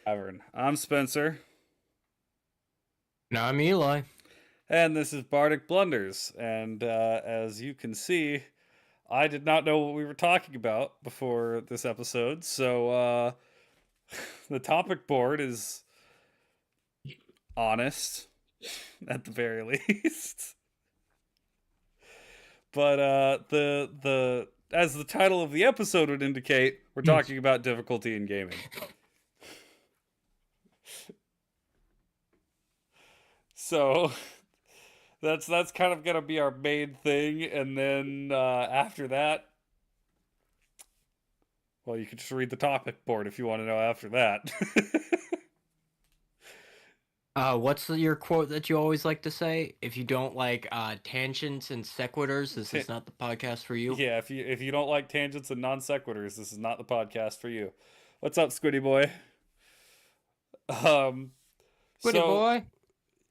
I'm Spencer, No, I'm Eli. and this is Bardic Blunders. And as you can see, I did not know what we were talking about before this episode, so the topic board is honest, at the very least. But the as the title of the episode would indicate, we're talking about difficulty in gaming. So that's kind of gonna be our main thing, and then after that, well, you can just read the topic board if you want to know after that. What's your quote that you always like to say? If you don't like tangents and sequiturs, this Ta- is not the podcast for you. yeah, if you don't like tangents and non sequiturs, this is not the podcast for you. What's up, Squiddy boy? Um, Goody so boy.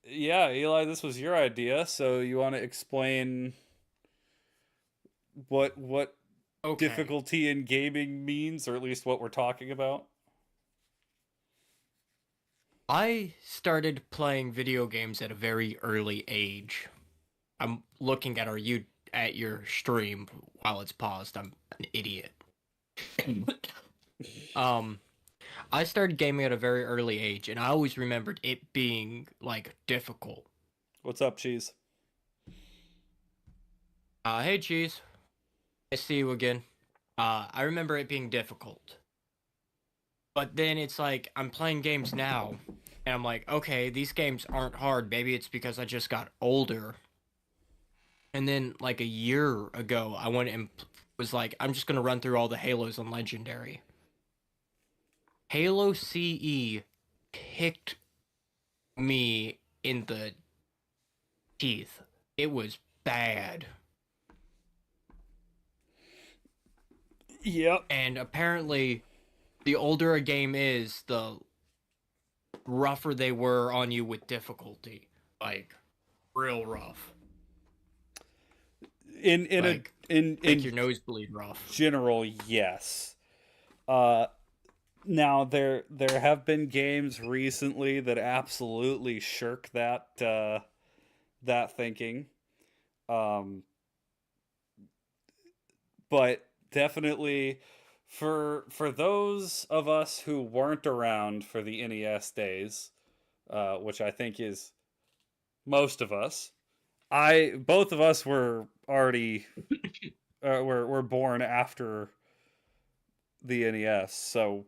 yeah, Eli, this was your idea. So you want to explain what Okay. difficulty in gaming means, or at least what we're talking about? I started playing video games at a very early age. I'm looking at your stream while it's paused. I'm an idiot. um, I started gaming at a very early age, and I always remembered it being like difficult. What's up, cheese? Hey, cheese. I see you again. I remember it being difficult. But then it's like I'm playing games now, and I'm like, okay, these games aren't hard. Maybe it's because I just got older. And then like a year ago, I went and was like, I'm just gonna run through all the Halos on Legendary. Halo CE kicked me in the teeth. It was bad. Yep. And apparently, the older a game is, the rougher they were on you with difficulty. Like, real rough. In in a Like, make in your nose bleed rough. general, yes. Uh, Now there have been games recently that absolutely shirk that thinking, um, but definitely for those of us who weren't around for the NES days, which I think is most of us. I both of us were already were born after the NES, so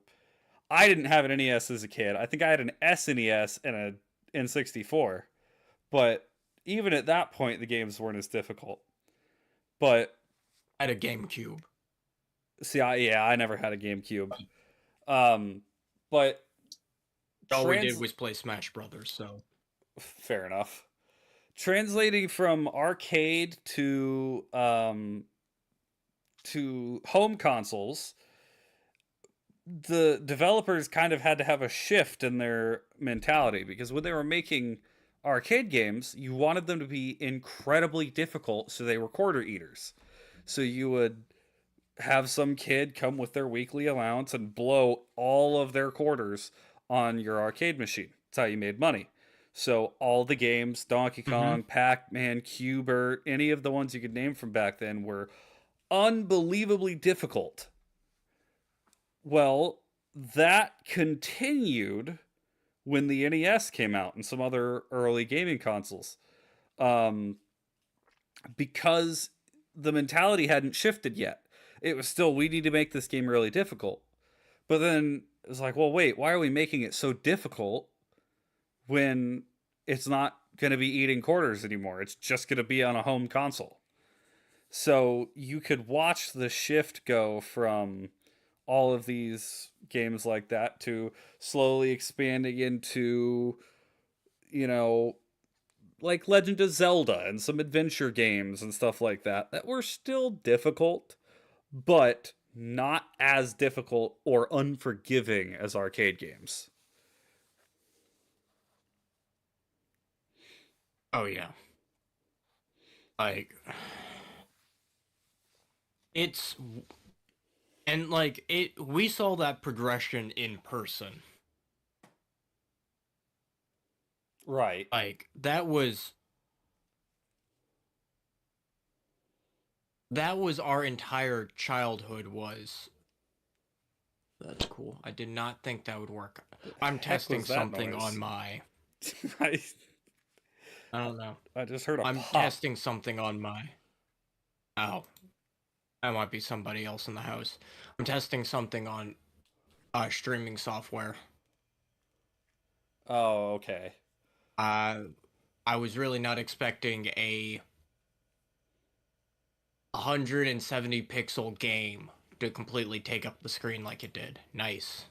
I didn't have an NES as a kid. I think I had an SNES and a N64, but even at that point, the games weren't as difficult. But I had a GameCube. see, I never had a GameCube. Um, but All we did trans was play Smash Brothers, so. fair enough. Translating from arcade to home consoles, the developers kind of had to have a shift in their mentality because when they were making arcade games, you wanted them to be incredibly difficult so they were quarter eaters. So you would have some kid come with their weekly allowance and blow all of their quarters on your arcade machine. That's how you made money. So all the games, Donkey Mm-hmm. Kong, Pac-Man, Cubert, any of the ones you could name from back then were unbelievably difficult. Well, that continued when the NES came out and some other early gaming consoles. Um, because the mentality hadn't shifted yet. It was still, we need to make this game really difficult. But then it was like, well, wait, why are we making it so difficult when it's not going to be eating quarters anymore? It's just going to be on a home console. So you could watch the shift go from all of these games like that to slowly expanding into, you know, like Legend of Zelda and some adventure games and stuff like that that were still difficult, but not as difficult or unforgiving as arcade games. Oh, yeah. Like, it's. And, like, we saw that progression in person. Right. Like that was our entire childhood was. That's cool. I did not think that would work. I'm Heck testing was that something on noise? my. I I don't know. I just heard a I'm pop. testing something on my. Oh, that might be somebody else in the house. I'm testing something on streaming software. Oh, okay. Uh, I was really not expecting a 170 pixel game to completely take up the screen like it did. Nice.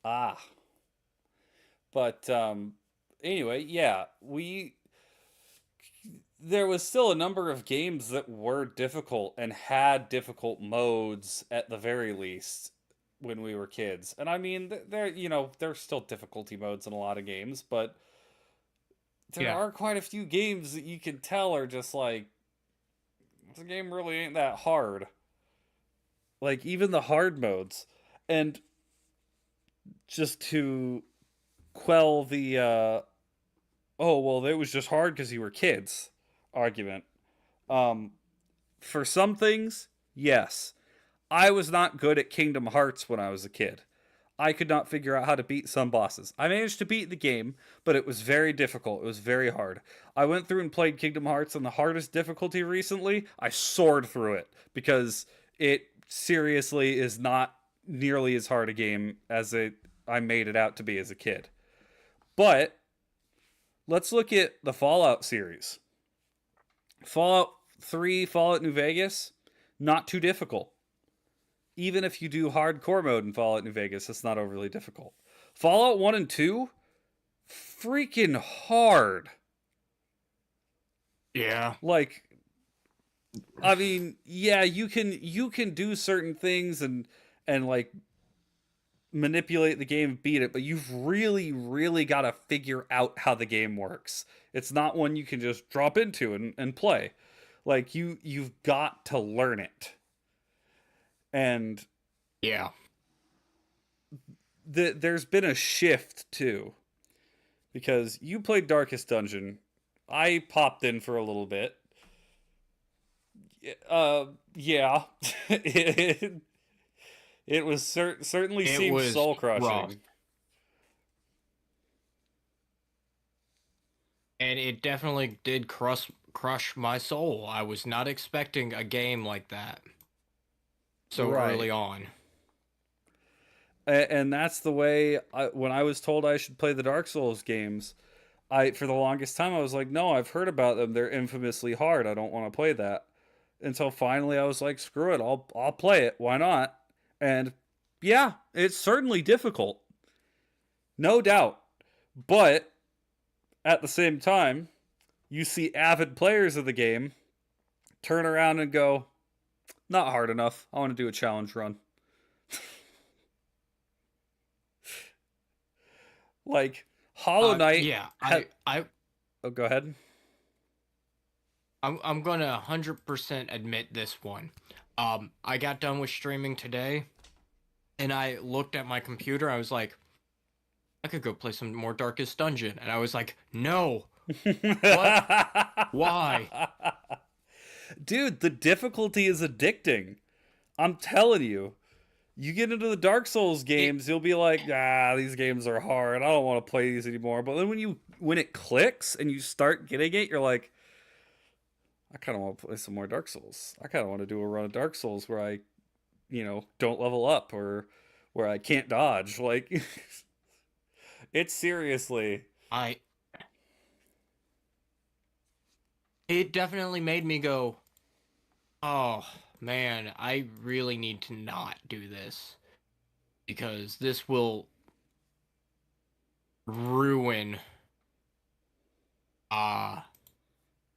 Ah. But anyway, yeah, we there was still a number of games that were difficult and had difficult modes at the very least when we were kids. And I mean, there there's still difficulty modes in a lot of games, but there Yeah. are quite a few games that you can tell are just like this game really ain't that hard. Like even the hard modes. And just to quell the oh well it was just hard because you were kids argument. Um for some things, yes. I was not good at Kingdom Hearts when I was a kid. I could not figure out how to beat some bosses. I managed to beat the game, but it was very difficult. It was very hard. I went through and played Kingdom Hearts on the hardest difficulty recently. I soared through it because it seriously is not nearly as hard a game as I made it out to be as a kid. But let's look at the Fallout series. Fallout 3, Fallout New Vegas, not too difficult. Even if you do hardcore mode in Fallout New Vegas, it's not overly difficult. Fallout 1 and 2, freaking hard. Yeah. Like, I mean, yeah, you can do certain things and like manipulate the game and beat it, but you've really got to figure out how the game works. It's not one you can just drop into and play. Like you've got to learn it. And Yeah. there's been a shift too because you played Darkest Dungeon. I popped in for a little bit. Yeah, it, it was certainly It seemed was soul rough. crushing. And it definitely did crush my soul. I was not expecting a game like that so Right, early on. and that's the way. When I was told I should play the Dark Souls games, I for the longest time I was like, no, I've heard about them. They're infamously hard. I don't want to play that. Until finally I was like, screw it, I'll play it. Why not? And yeah, it's certainly difficult, no doubt. But at the same time, you see avid players of the game turn around and go, not hard enough. I want to do a challenge run. Like Hollow Knight Yeah, had. Oh, go ahead. I'm gonna 100% admit this one. I got done with streaming today, and I looked at my computer. I was like, I could go play some more Darkest Dungeon, and I was like, no, what? Why? Dude, the difficulty is addicting. I'm telling you. You get into the Dark Souls It games, you'll be like, ah, these games are hard. I don't want to play these anymore. But then when it clicks and you start getting it, you're like, I kind of want to play some more Dark Souls. I kind of want to do a run of Dark Souls where I, don't level up or where I can't dodge. Like, it's seriously. I it definitely made me go, oh man, I really need to not do this because this will ruin uh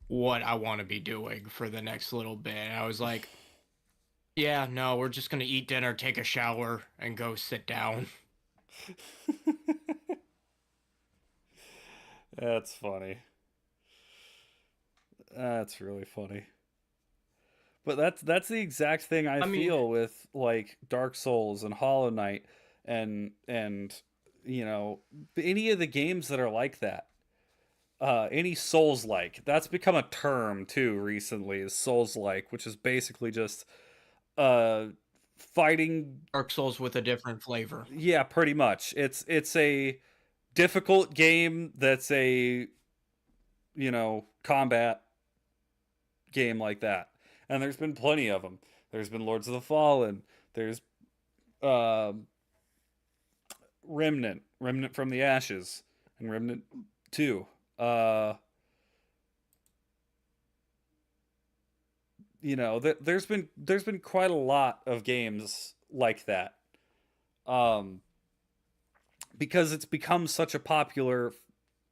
what I want to be doing for the next little bit. And I was like, yeah, no, we're just gonna eat dinner, take a shower, and go sit down. That's funny. That's really funny. But that's the exact thing I I mean, feel with like Dark Souls and Hollow Knight and you know, any of the games that are like that. Any Souls like. That's become a term too recently, is Souls like, which is basically just uh fighting. Dark Souls with a different flavor. Yeah, pretty much. It's a difficult game that's a, combat game like that. And there's been plenty of them. There's been Lords of the Fallen. There's uh, Remnant from the Ashes, and Remnant 2. Uh, there's been quite a lot of games like that. Um, because it's become such a popular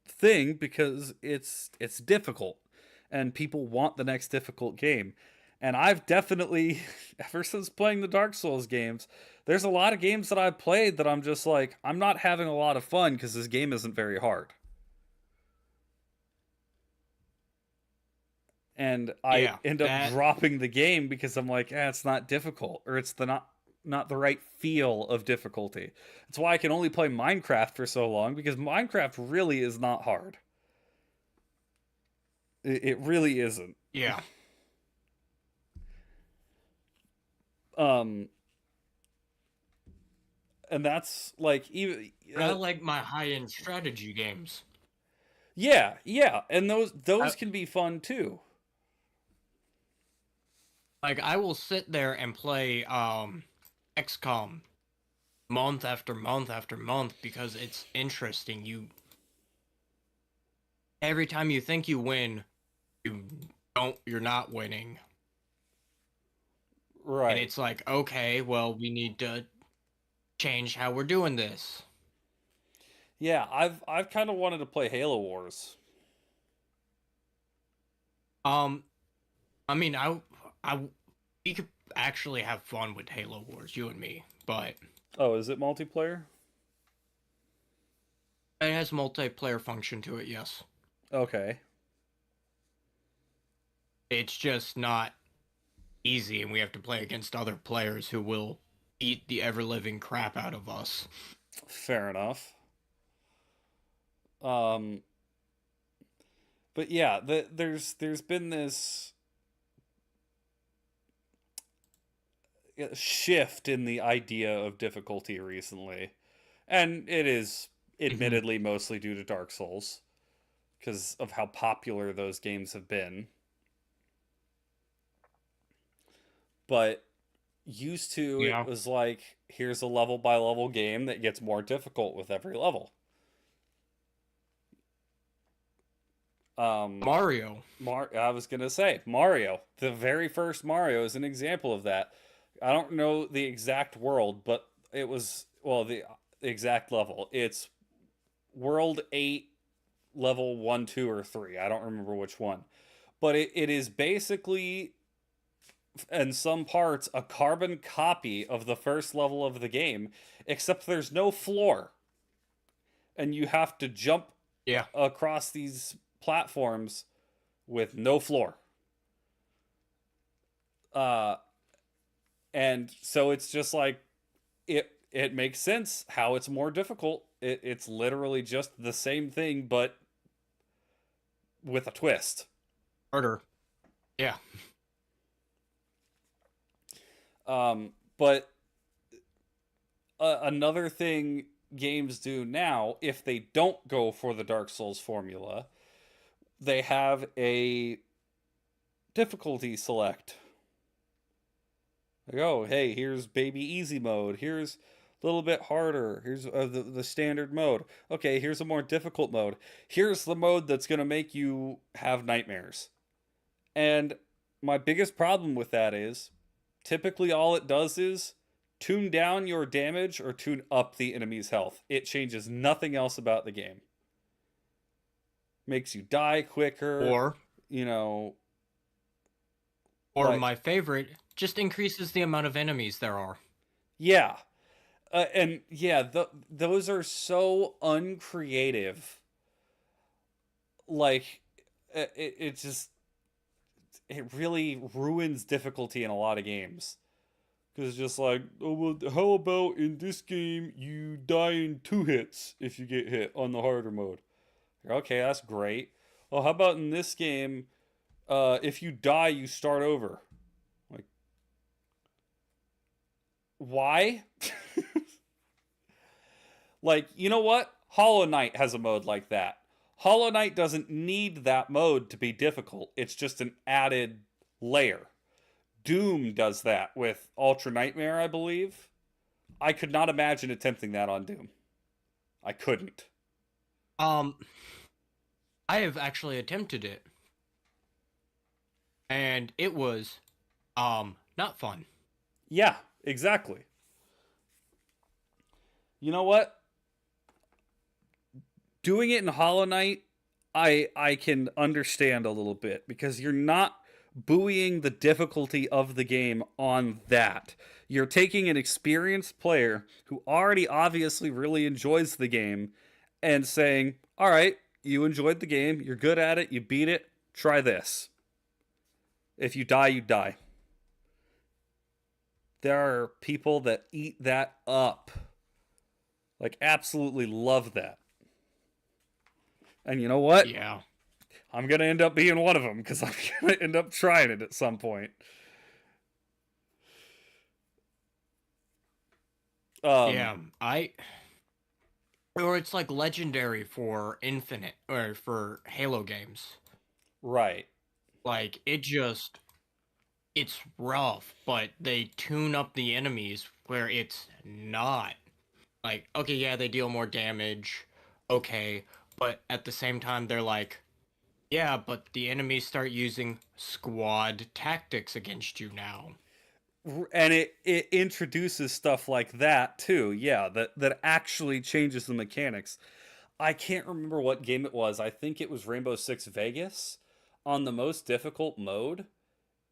thing because it's difficult and people want the next difficult game. And I've definitely ever since playing the Dark Souls games, there's a lot of games that I've played that I'm just like I'm not having a lot of fun because this game isn't very hard. And I Yeah, end up that dropping the game because I'm like, it's not difficult, or it's the not the right feel of difficulty. That's why I can only play Minecraft for so long because Minecraft really is not hard. It really isn't. yeah. Um, and that's like even But I like my high-end strategy games. yeah, yeah, and those I, those can be fun too. like I will sit there and play XCOM month after month after month because it's interesting. You every time you think you win, you don't you're not winning. And Right. it's like, okay, well, we need to change how we're doing this. Yeah, I've kind of wanted to play Halo Wars. Um, I mean, I, we could actually have fun with Halo Wars, you and me, but Oh, is it multiplayer? it has multiplayer function to it. Yes, Okay. it's just not easy, and we have to play against other players who will eat the ever living crap out of us. Fair enough. Um, but yeah, there's been this shift in the idea of difficulty recently, and it is Hmm. admittedly mostly due to Dark Souls because of how popular those games have been. But used to, it Yeah, was like here's a level by level game that gets more difficult with every level. Um, Mario. I was gonna say Mario. The very first Mario is an example of that. I don't know the exact world, but it was the exact level. It's World 8, level 1, 2, or 3. I don't remember which one, but it is basically in some parts a carbon copy of the first level of the game, except there's no floor, and you have to jump Yeah, across these platforms with no floor. Uh, and so it's just like it makes sense how it's more difficult. It's literally just the same thing, but with a twist. harder. Yeah. But another thing games do now, if they don't go for the Dark Souls formula, they have a difficulty select. Like, oh, hey, here's baby easy mode. Here's a little bit harder. Here's the standard mode. Okay, here's a more difficult mode. Here's the mode that's going to make you have nightmares. And my biggest problem with that is typically all it does is tune down your damage or tune up the enemy's health. It changes nothing else about the game. Makes you die quicker, Or you know, or like my favorite, just increases the amount of enemies there are. yeah. And yeah, those are so uncreative. Like it just it really ruins difficulty in a lot of games. Because it's just like, oh, well, how about in this game you die in 2 hits if you get hit on the harder mode? Okay, that's great. Well, how about in this game, if you die, you start over? Like, why? Like, you know what? Hollow Knight has a mode like that. Hollow Knight doesn't need that mode to be difficult. It's just an added layer. Doom does that with Ultra Nightmare, I believe. I could not imagine attempting that on Doom. I couldn't. Um, I have actually attempted it, and it was, not fun. Yeah, exactly. You know what? Doing it in Hollow Knight, I can understand a little bit because you're not buoying the difficulty of the game on that. You're taking an experienced player who already obviously really enjoys the game and saying, "All right, you enjoyed the game, you're good at it, you beat it, try this. If you die, you die." There are people that eat that up. Like absolutely love that. And you know what? Yeah. I'm gonna end up being one of them because I'm gonna end up trying it at some point. Yeah, or it's like legendary for Infinite or for Halo games. Right. Like it's rough, but they tune up the enemies where it's not. Like, okay, yeah, they deal more damage. Okay, but at the same time they're like, yeah, but the enemies start using squad tactics against you now. And it introduces stuff like that too. Yeah, that actually changes the mechanics. I can't remember what game it was. I think it was Rainbow Six Vegas. On the most difficult mode,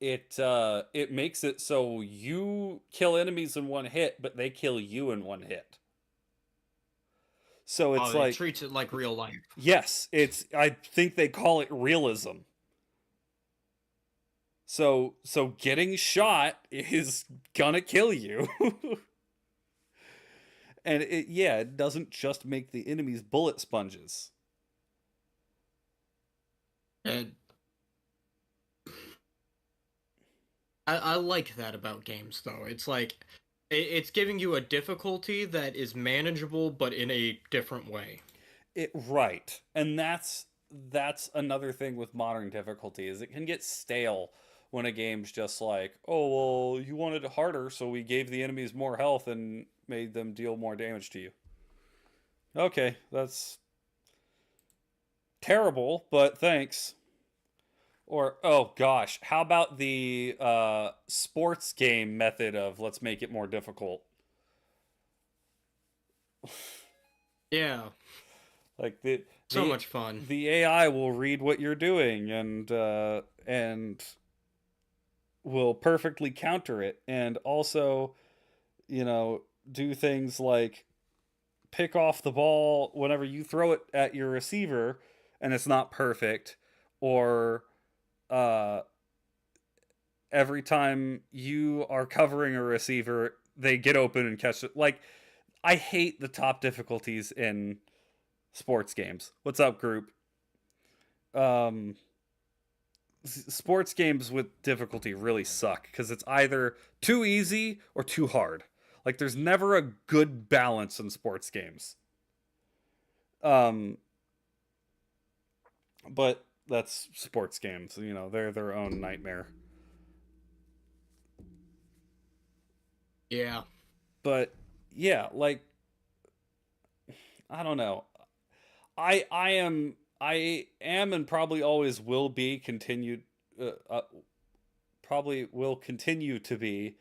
it makes it so you kill enemies in one hit, but they kill you in one hit. So it's Oh, it like, treats it like real life. yes, it's, I think they call it realism. So getting shot is gonna kill you. And it doesn't just make the enemies bullet sponges. And I like that about games, though. It's like it's giving you a difficulty that is manageable, but in a different way. It right. And that's another thing with modern difficulty is it can get stale when a game's just like, "Oh, well, you wanted it harder, so we gave the enemies more health and made them deal more damage to you." Okay, that's terrible, but thanks. Or oh gosh, how about the sports game method of let's make it more difficult? Yeah, Like so much fun. the AI will read what you're doing and will perfectly counter it, and also, you know, do things like pick off the ball whenever you throw it at your receiver and it's not perfect, or uh, every time you are covering a receiver, they get open and catch it. Like, I hate the top difficulties in sports games. What's up, group? Um, Sports games with difficulty really suck because it's either too easy or too hard. Like, there's never a good balance in sports games. Um, but that's sports games. You know, they're their own nightmare. Yeah, But yeah, like, I don't know. I am and probably always will be continued uh, uh, probably will continue to be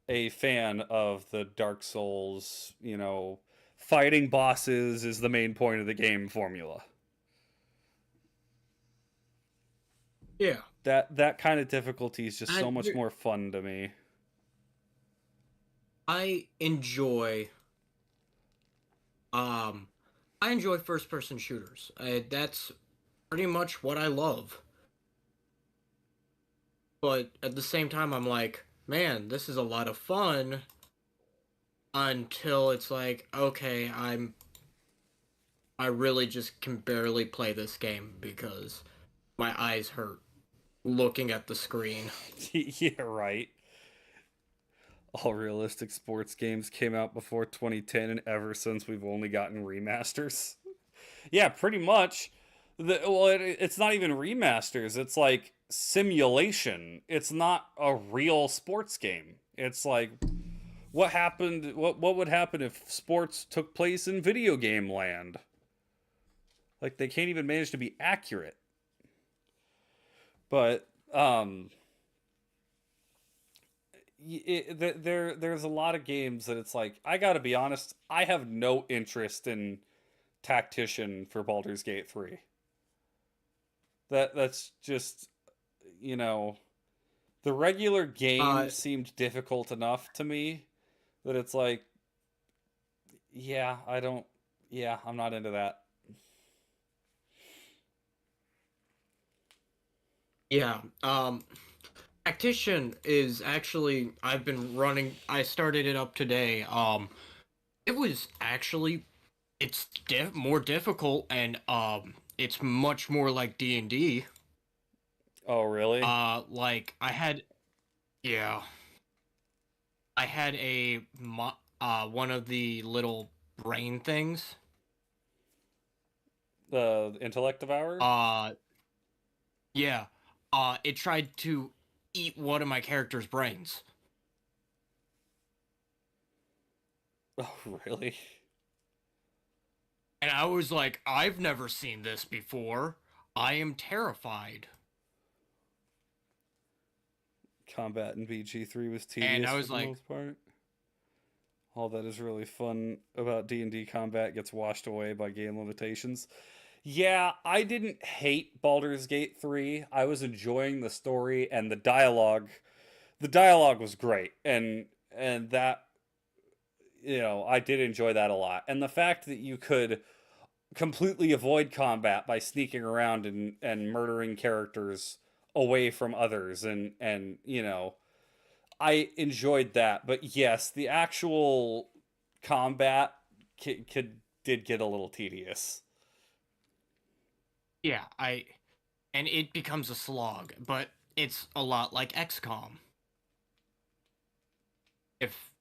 a fan of the Dark Souls, you know, fighting bosses is the main point of the game formula. yeah. That kind of difficulty is just I so much more fun to me. I enjoy um I enjoy first person shooters. That's pretty much what I love. But at the same time, I'm like, man, this is a lot of fun until it's like, okay, I really just can barely play this game because my eyes hurt looking at the screen. Yeah, right. All realistic sports games came out before 2010, and ever since we've only gotten remasters. Yeah, pretty much. It's not even remasters. It's like simulation. It's not a real sports game. It's like what happened. What would happen if sports took place in video game land? Like they can't even manage to be accurate. But there's a lot of games that it's like I gotta be honest. I have no interest in Tactician for Baldur's Gate 3. That's just you know the regular game Uh, seemed difficult enough to me that it's like yeah, I don't yeah, I'm not into that. yeah. Tactician is actually I've been running. I started it up today. It was actually it's more difficult and it's much more like D&D. Oh, really? Like yeah, I had one of the little brain things. The intellect devour? Uh, yeah. It tried to eat one of my character's brains. Oh, really? And I was like, I've never seen this before. I am terrified. Combat in BG3 was And tedious I for was the like, most part. All that is really fun about D&D combat gets washed away by game limitations. Yeah, I didn't hate Baldur's Gate 3. I was enjoying the story and the dialogue. The dialogue was great and that I did enjoy that a lot. And the fact that you could completely avoid combat by sneaking around and murdering characters away from others and I enjoyed that. But yes, the actual combat did get a little tedious. yeah, and it becomes a slog, but it's a lot like XCOM. If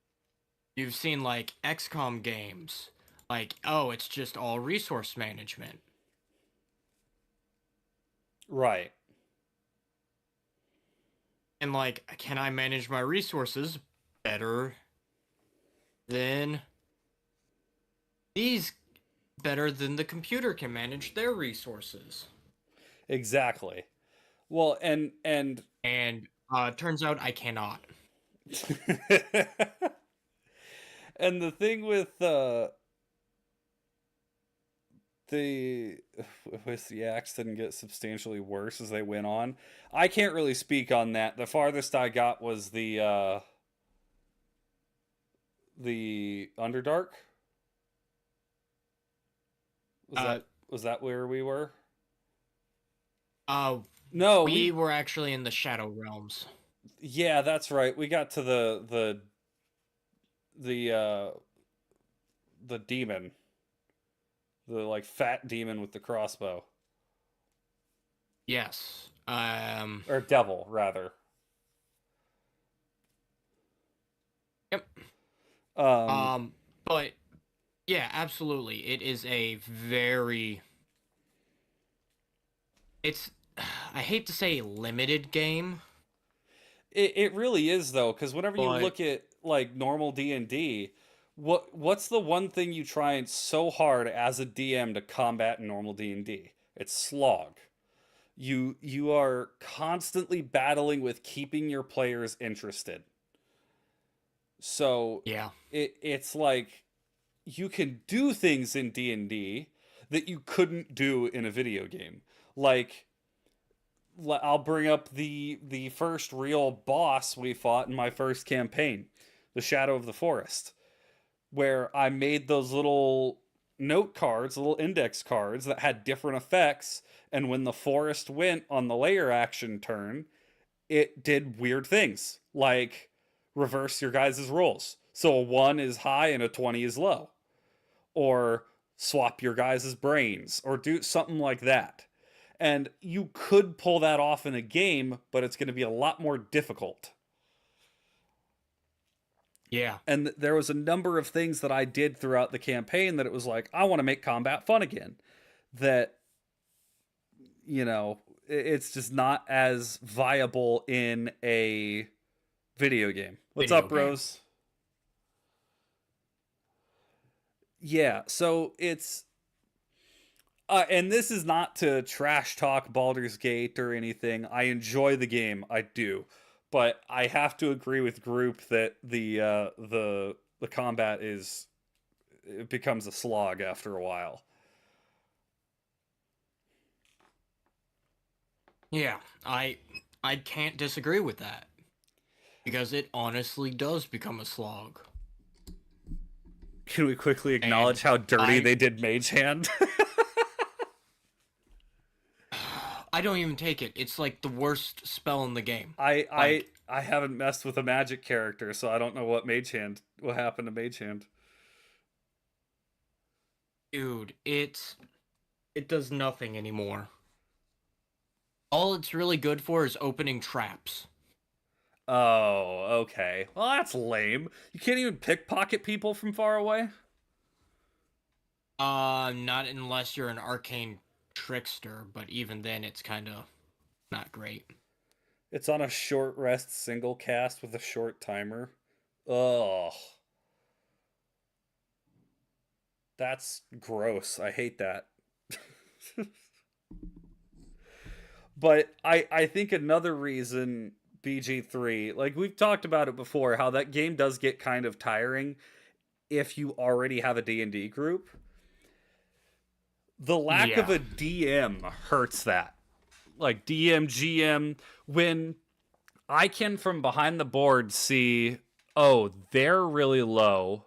you've seen like XCOM games, like, oh, it's just all resource management. Right. And like, can I manage my resources better than these better than the computer can manage their resources? Exactly. Well, and And turns out I cannot. and the thing the with the axe didn't get substantially worse as they went on. I can't really speak on that. The farthest I got was the Underdark. Was Uh, that where we were? uh, No, we we were actually in the Shadow Realms. yeah, that's right. We got to the the demon, the like fat demon with the crossbow, Yes. or devil rather. Yep. Um, But yeah, absolutely. It is a very it's I hate to say limited game, it really is though, because whenever you but look at like normal D&D, what's the one thing you try and so hard as a DM to combat in normal D&D? It's slog. You are constantly battling with keeping your players interested. So yeah. it's like you can do things in D&D that you couldn't do in a video game. Like I'll bring up the first real boss we fought in my first campaign, the Shadow of the Forest, where I made those little note cards, little index cards that had different effects, and when the forest went on the layer action turn, it did weird things. Like reverse your guys' rolls. So a 1 is high and a 20 is low. Or swap your guys' brains, or do something like that. And you could pull that off in a game, but it's going to be a lot more difficult. Yeah. And there was a number of things that I did throughout the campaign that it was like, I want to make combat fun again. That, it's just not as viable in a video game. What's Video up, game. Rose? Yeah, so it's and this is not to trash talk Baldur's Gate or anything. I enjoy the game, I do, but I have to agree with Group that the combat it becomes a slog after a while. Yeah. I can't disagree with that. Because it honestly does become a slog. Can we quickly acknowledge And how dirty I they did Mage Hand? I don't even take it. It's like the worst spell in the game. I Like, I haven't messed with a magic character, so I don't know what happened to Mage Hand. dude, it does nothing anymore. All it's really good for is opening traps. Oh, okay. Well, that's lame. You can't even pickpocket people from far away? Not unless you're an arcane trickster, but even then it's kind of not great. It's on a short rest single cast with a short timer. Ugh. That's gross. I hate that. But I think another reason BG3, like we've talked about it before, how that game does get kind of tiring if you already have a D&D group. The lack of Yeah. a DM hurts that. Like DM, GM, when I can from behind the board see, oh, they're really low.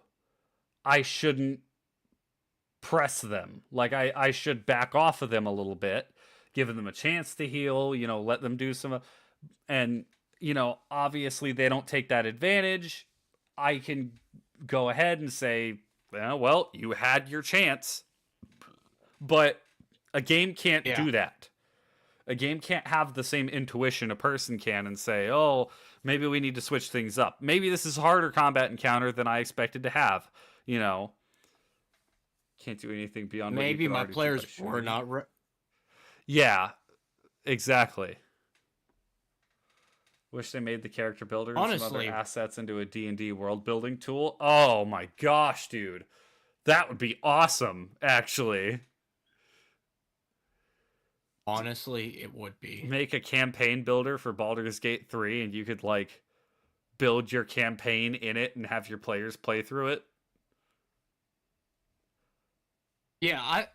I shouldn't press them. Like I should back off of them a little bit, giving them a chance to heal, let them do some and obviously they don't take that advantage. I can go ahead and say, well, you had your chance. But a game can't Yeah. do that. A game can't have the same intuition a person can and say, oh, maybe we need to switch things up. Maybe this is a harder combat encounter than I expected to have. Can't do anything beyond what you Maybe could my already do players by were shooting. not Yeah, exactly. Wish they made the character builder and some other honestly, assets into a D&D world building tool. Oh my gosh, dude. That would be awesome, actually. it would be. Make a campaign builder for Baldur's Gate 3 and you could build your campaign in it and have your players play through it. Yeah, I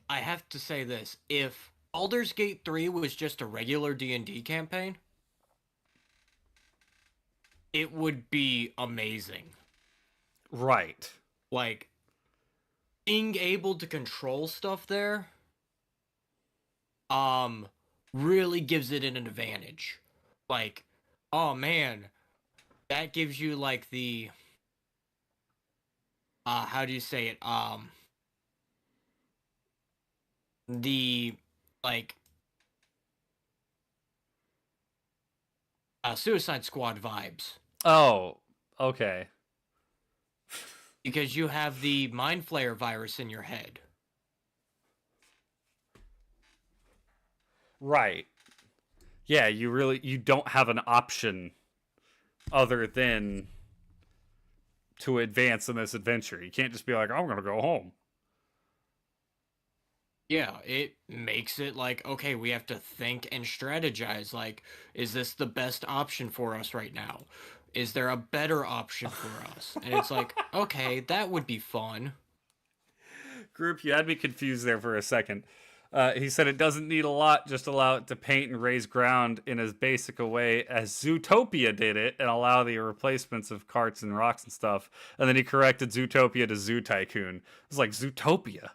have to say this. If Baldur's Gate 3 was just a regular D&D campaign, it would be amazing. Right. Like, being able to control stuff there really gives it an advantage. Like, oh man, that gives you like the how do you say it? The like Suicide Squad vibes. Oh, okay. Because you have the Mind Flayer virus in your head. Right. Yeah, you don't have an option other than to advance in this adventure. You can't just be like, I'm going to go home. Yeah, it makes it like, okay, we have to think and strategize. Like, is this the best option for us right now? Is there a better option for us? And it's like, okay, that would be fun. Group, you had me confused there for a second. He said it doesn't need a lot, just allow it to paint and raise ground in as basic a way as Zootopia did it and allow the replacements of carts and rocks and stuff. And then he corrected Zootopia to Zoo Tycoon. It was like, Zootopia?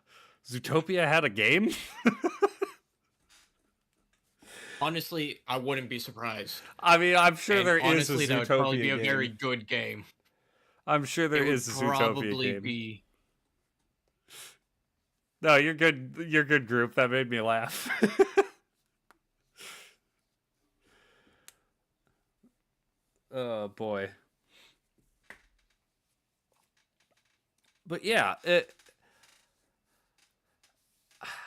Zootopia had a game? Honestly, I wouldn't be surprised. I mean, I'm sure And there is a honestly, that would probably be Zootopia a very game. good game. I'm sure It there would is a Zootopia probably game. be. No, you're good. You're good, group. That made me laugh. Oh boy. But yeah,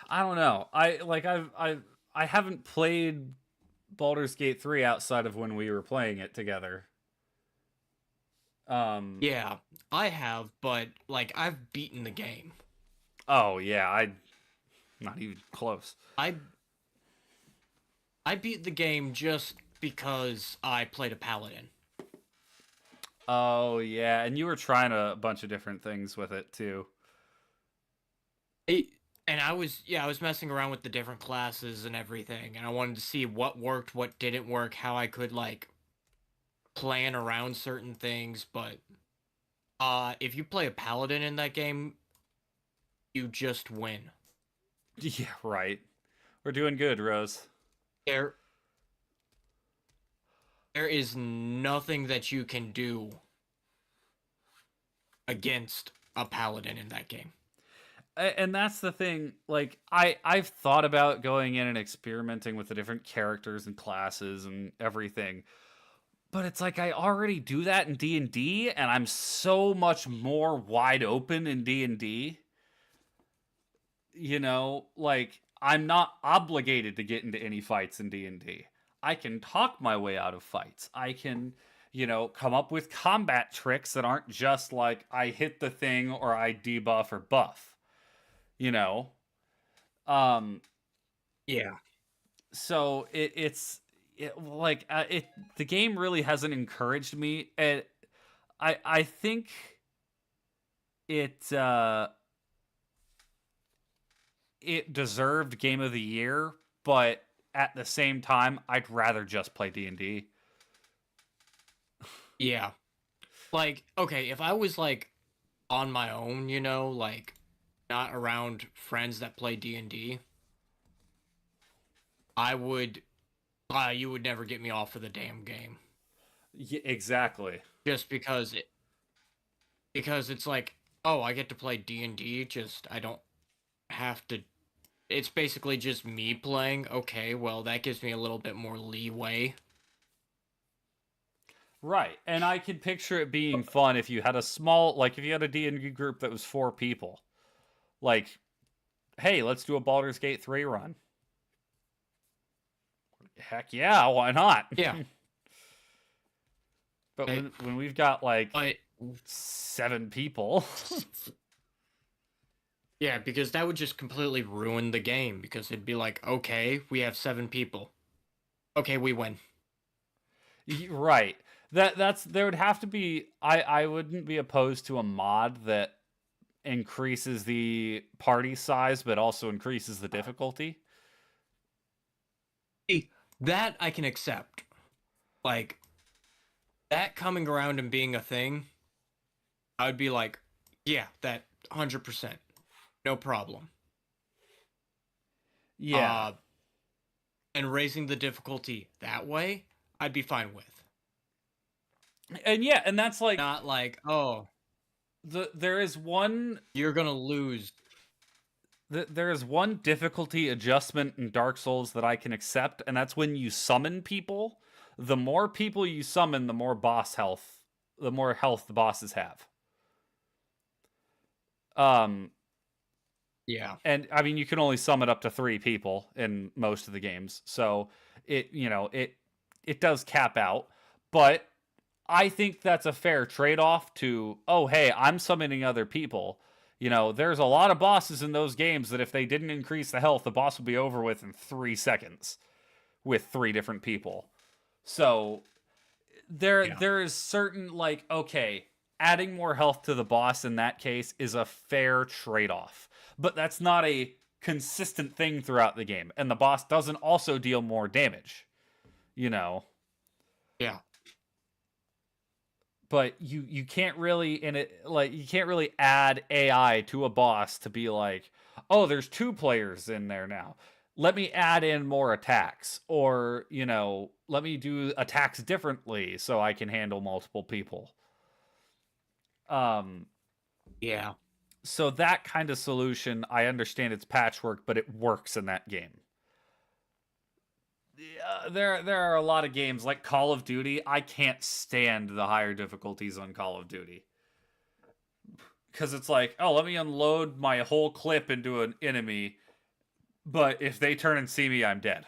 I don't know. I haven't played Baldur's Gate 3 outside of when we were playing it together. Um Yeah, I have, but like I've beaten the game. oh yeah, I not even close. I I beat the game just because I played a paladin. Oh yeah, and you were trying a bunch of different things with it too. It, and I was messing around with the different classes and everything, and I wanted to see what worked, what didn't work, how I could like plan around certain things, but if you play a paladin in that game, you just win. Yeah, right. We're doing good, Rose. There there is nothing that you can do against a paladin in that game. And that's the thing, like I've thought about going in and experimenting with the different characters and classes and everything. But it's like I already do that in D&D and I'm so much more wide open in D&D. You know, like I'm not obligated to get into any fights in D&D. I can talk my way out of fights. I can, come up with combat tricks that aren't just like I hit the thing or I debuff or buff, you know. Um Yeah. so it the game really hasn't encouraged me, and I think it it deserved game of the year, but at the same time I'd rather just play D&D. Yeah. Like, okay, if I was like on my own, like not around friends that play D&D, I would you would never get me off of the damn game. Yeah, exactly. Just because it's like, oh, I get to play D&D, just I don't have to. It's basically just me playing. Okay, well, that gives me a little bit more leeway. Right. And I could picture it being fun if you had a small, like if you had a D&D group that was 4 people. Like, hey, let's do a Baldur's Gate 3 run. Heck yeah, why not? Yeah. But when we've got like But 7 people. yeah, because that would just completely ruin the game because it'd be like, okay, we have 7 people. Okay, we win. Right. That's there would have to be, I wouldn't be opposed to a mod that increases the party size but also increases the difficulty. See, that I can accept. Like, that coming around and being a thing, I would be like, yeah, that 100%. No problem. Yeah. And raising the difficulty that way, I'd be fine with. And yeah, and that's like Not like, oh, there is one you're gonna lose. there is one difficulty adjustment in Dark Souls that I can accept, and that's when you summon people. The more people you summon, the more health the bosses have. Yeah. And I mean, you can only summon up to 3 people in most of the games, so it does cap out. But I think that's a fair trade-off to, oh hey, I'm summoning other people. There's a lot of bosses in those games that if they didn't increase the health, the boss would be over with in 3 seconds with 3 different people. So there is certain, like, okay, adding more health to the boss in that case is a fair trade-off. But that's not a consistent thing throughout the game. And the boss doesn't also deal more damage. Yeah. But you can't really you can't really add AI to a boss to be like, oh, there's 2 players in there now. let me add in more attacks, or, let me do attacks differently so I can handle multiple people. Um, Yeah. so that kind of solution, I understand it's patchwork, but it works in that game. There are a lot of games like Call of Duty. I can't stand the higher difficulties on Call of Duty because it's like, oh, let me unload my whole clip into an enemy, but if they turn and see me, I'm dead.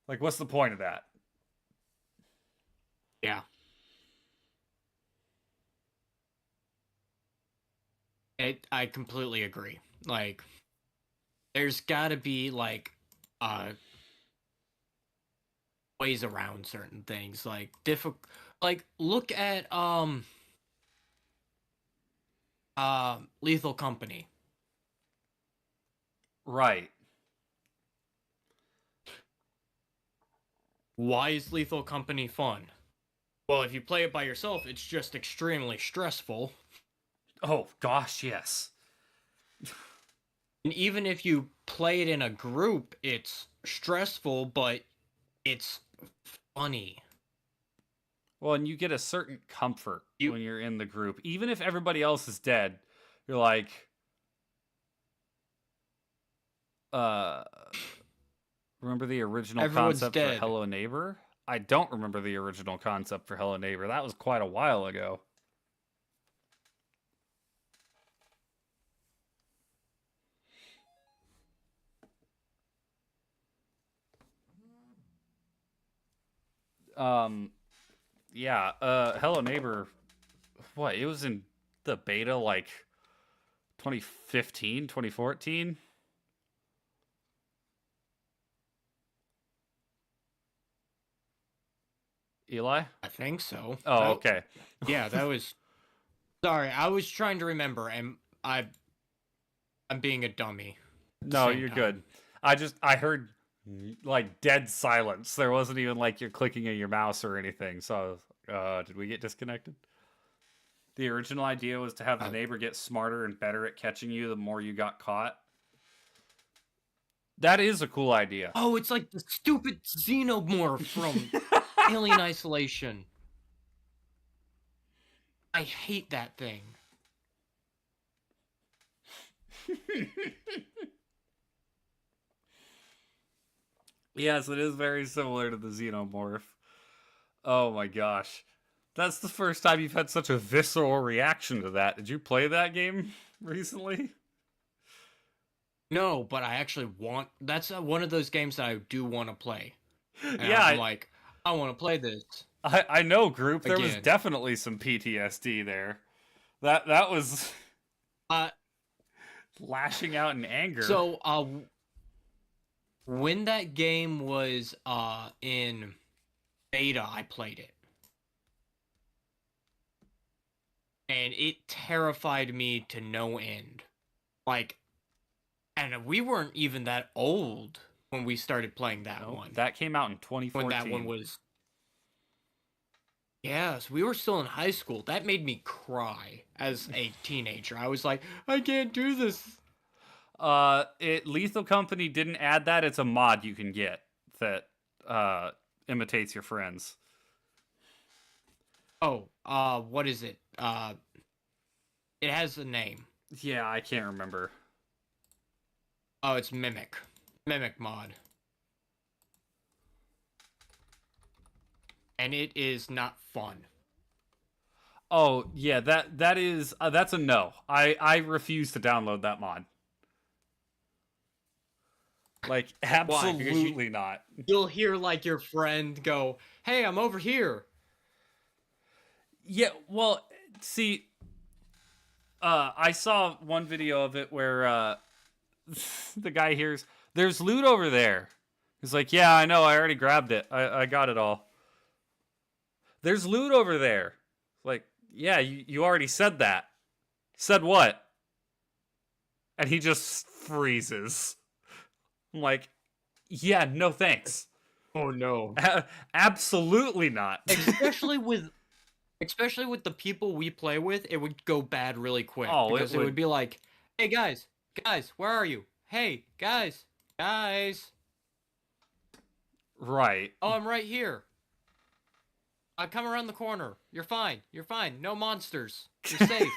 Like, what's the point of that? Yeah. I completely agree. Like, there's gotta be, like, ways around certain things. Like, like, look at, Lethal Company. Right. Why is Lethal Company fun? Well, if you play it by yourself, it's just extremely stressful. Oh, gosh, yes. And even if you play it in a group, it's stressful, but it's funny. Well, and you get a certain comfort You when you're in the group. Even if everybody else is dead, you're like, remember the original Everyone's concept for dead. Hello Neighbor? I don't remember the original concept for Hello Neighbor. That was quite a while ago. Yeah, Hello Neighbor, what? It was in the beta like 2015, 2014? Eli? I think so. Oh, okay. Yeah, that was. Sorry, I was trying to remember, and I'm being a dummy. No, you're good. I heard like dead silence. There wasn't even like you're clicking on your mouse or anything. So I was, did we get disconnected? The original idea was to have the neighbor get smarter and better at catching you the more you got caught. That is a cool idea. Oh, it's like the stupid xenomorph from Alien Isolation. I hate that thing. Yes, it is very similar to the xenomorph. Oh my gosh. That's the first time you've had such a visceral reaction to that. Did you play that game recently? No, but I actually want. That's one of those games that I do want to play. And Yeah, I'm like, I want to play this. I know, group. There was Again. definitely some PTSD there. That was lashing out in anger. So, when that game was in beta, I played it. And it terrified me to no end. Like, and we weren't even that old when we started playing that one. That came out in 2014. When that one was. Yes, we were still in high school. That made me cry as a teenager. I was like, I can't do this. Lethal Company didn't add that. It's a mod you can get that imitates your friends. Oh, what is it? It has a name. Yeah, I can't remember. Oh, it's Mimic. Mimic mod. And it is not fun. Oh, yeah, that is that's a no. I refuse to download that mod. Like, absolutely not. You'll hear like your friend go, "Hey, I'm over here." Yeah, well, see, I saw one video of it where the guy hears, "There's loot over there." He's like, "Yeah, I know. I already grabbed it. I got it all." There's loot over there. Like, yeah, you already said that. Said what? And he just freezes. I'm like, yeah, no thanks. Oh no. Absolutely not. Especially with the people we play with, it would go bad really quick. Oh, because it would be like, "Hey guys, where are you? hey, guys, guys. Right. Oh, I'm right here. Come around the corner. You're fine. You're fine. No monsters. You're safe.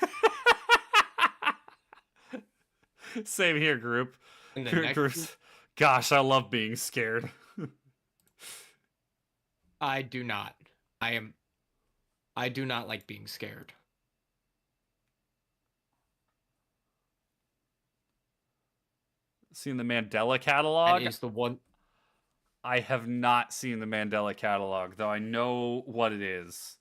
Same here, group. And the next, Groups. Gosh, I love being scared. I do not. I do not like being scared. Seen the Mandela That catalog? is the one. I have not seen the Mandela catalog, though I know what it is.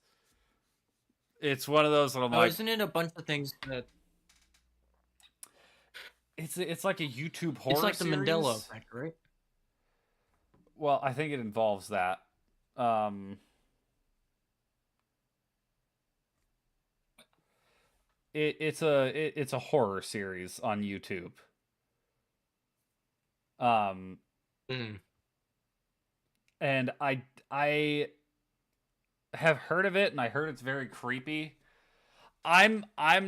It's one of those that I'm Oh, like, isn't it a bunch of things that? it's like a YouTube horror It's like the series. Mandela effect, right? Well, I think it involves that. Um, it's a horror series on YouTube. Um, Mm. and I have heard of it, and I heard it's very creepy. I'm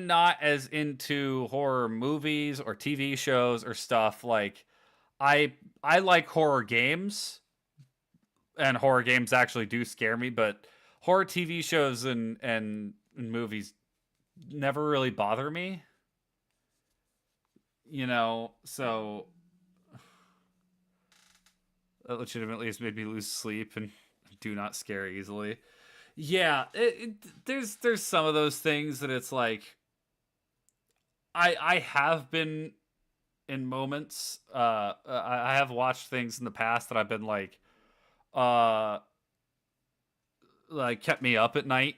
not as into horror movies or TV shows or stuff. Like I like horror games, and horror games actually do scare me, but horror TV shows and movies never really bother me. So that legitimately has made me lose sleep and do not scare easily. Yeah, there's some of those things that it's like I have been in moments. I have watched things in the past that I've been uh, like kept me up at night.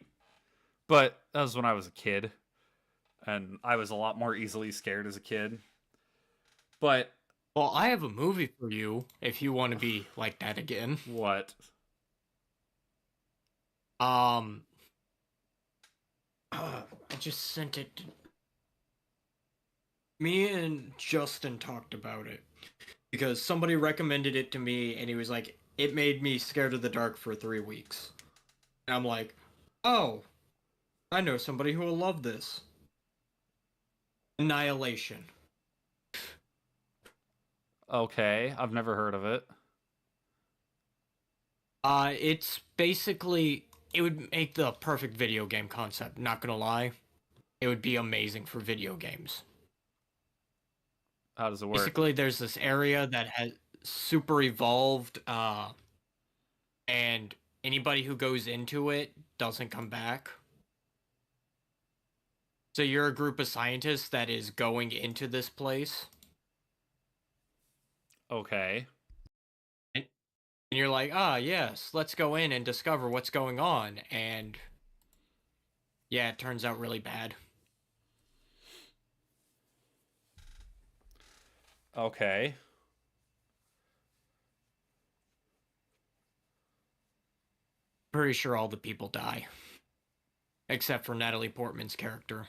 But that was when I was a kid, and I was a lot more easily scared as a kid. But Well, I have a movie for you if you want to be like that again. what? Um, I just sent it. Me and Justin talked about it because somebody recommended it to me, and he was like, "It made me scared of the dark for 3 weeks." And I'm like, "Oh, I know somebody who will love this." Annihilation. Okay, I've never heard of it. It's basically it would make the perfect video game concept. Not gonna lie, it would be amazing for video games. How does it work? Basically, there's this area that has super evolved, and anybody who goes into it doesn't come back. So you're a group of scientists that is going into this place, Okay. and you're like, ah, yes, let's go in and discover what's going on. And yeah, it turns out really bad. Okay. Pretty sure all the people die, except for Natalie Portman's character.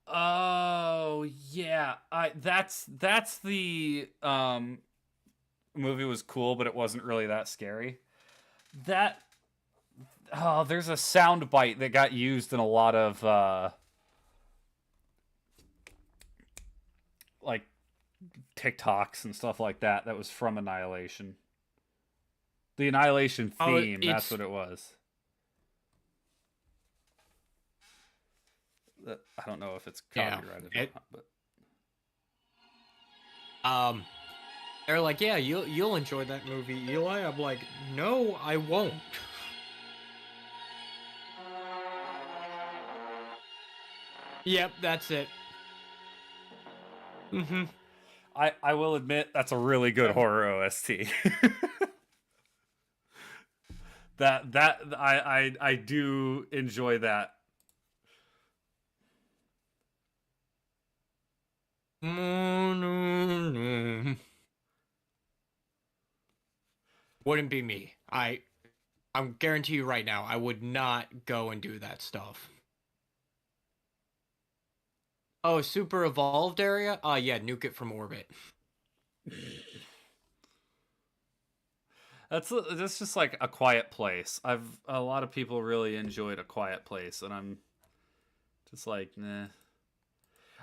Oh yeah, I that's the movie was cool, but it wasn't really that scary. That there's a sound bite that got used in a lot of like TikToks and stuff like that. That was from Annihilation. The Annihilation Oh, theme. That's what it was. I don't know if it's yeah. copyrighted or not, but They're like, yeah, you'll enjoy that movie, Eli. I'm like, no, I won't. Yep, that's it. Mm-hmm. I will admit that's a really good horror OST. that I do enjoy that. Wouldn't be me. I'm guarantee you right now, I would not go and do that stuff. Oh, super evolved area? Yeah, nuke it from orbit. That's just like A Quiet Place. A lot of people really enjoyed A Quiet Place, and I'm just like, nah.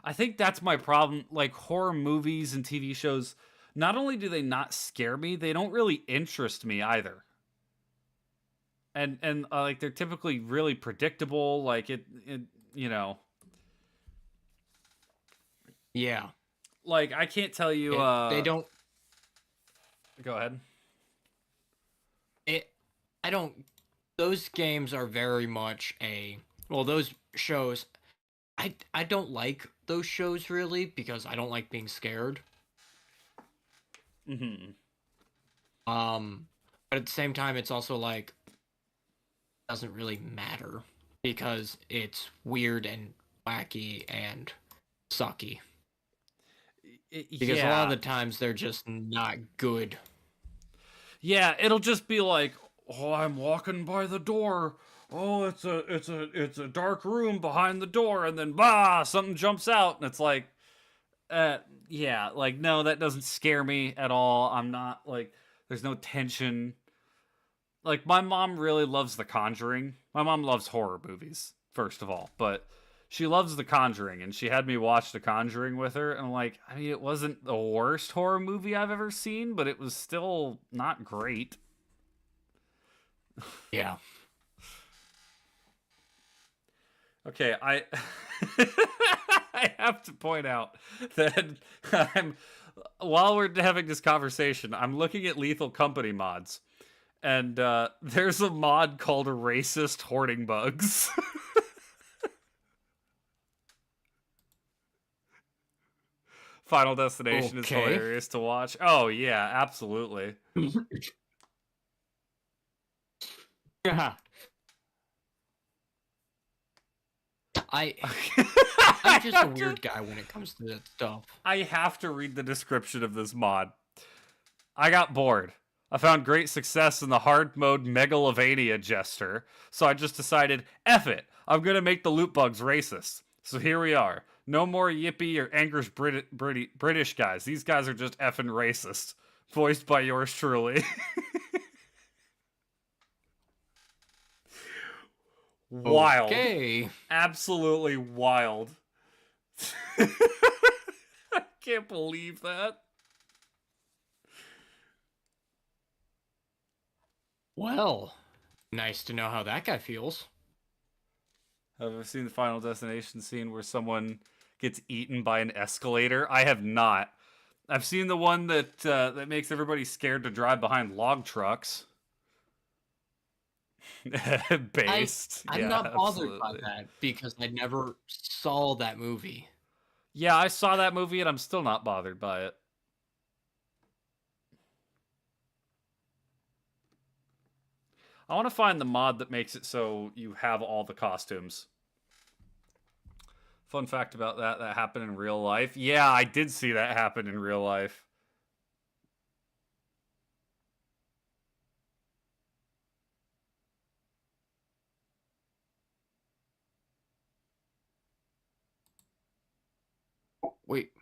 I think that's my problem. Like horror movies and TV shows, not only do they not scare me, they don't really interest me either. And like they're typically really predictable. Like it you know, Yeah. like I can't tell you. They don't. Go ahead. It. I don't. Those games are very much a. Well, those shows. I don't like those shows really because I don't like being scared. Hmm. Um, but at the same time, it's also like doesn't really matter because it's weird and wacky and sucky. Because a lot of Yeah, the times they're just not good. yeah. It'll just be like, oh, I'm walking by the door. Oh, it's a dark room behind the door, and then bah, something jumps out, and it's like, uh, yeah, like no, that doesn't scare me at all. I'm not like, there's no tension. Like my mom really loves The Conjuring. My mom loves horror movies, first of all, but she loves The Conjuring, and she had me watch The Conjuring with her, and I'm like, I mean, it wasn't the worst horror movie I've ever seen, but it was still not great. Yeah. Okay, I I have to point out that I'm while we're having this conversation, I'm looking at Lethal Company mods, and there's a mod called Racist Hoarding Bugs. Final Destination is Okay. hilarious to watch. Oh yeah, absolutely. Yeah. I I'm I just a have to weird guy when it comes to that stuff. I have to read the description of this mod. I got bored. I found great success in the hard mode Megalovania Jester, so I just decided, F it, I'm gonna make the loot bugs racist. So here we are. No more yippee or angry British guys. These guys are just effing racist. Voiced by yours truly. Wild. Okay. Absolutely wild. I can't believe that. Well, nice to know how that guy feels. Have you seen the Final Destination scene where someone gets eaten by an escalator? I have not. I've seen the one that makes everybody scared to drive behind log trucks. I Based, I'm yeah, not bothered by absolutely. that because I never saw that movie. Yeah, I saw that movie and I'm still not bothered by it. I want to find the mod that makes it so you have all the costumes. Fun fact about that happened in real life. Yeah, I did see that happen in real life. Wait,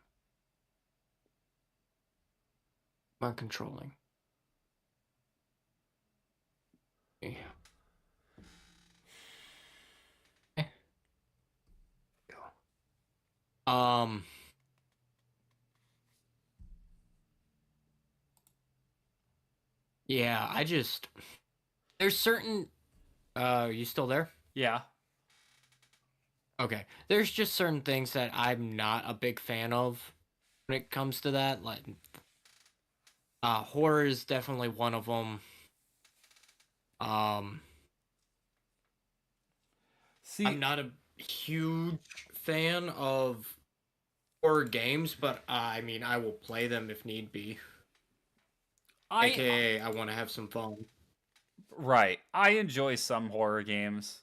am I controlling? Yeah. Eh, Um, yeah, I just there's certain you still there? Yeah. Okay. There's just certain things that I'm not a big fan of when it comes to that. Like horror is definitely one of them. Um I'm See, not a huge fan of horror games, but I mean, I will play them if need be. I AKA, I want to have some fun. right. I enjoy some horror games.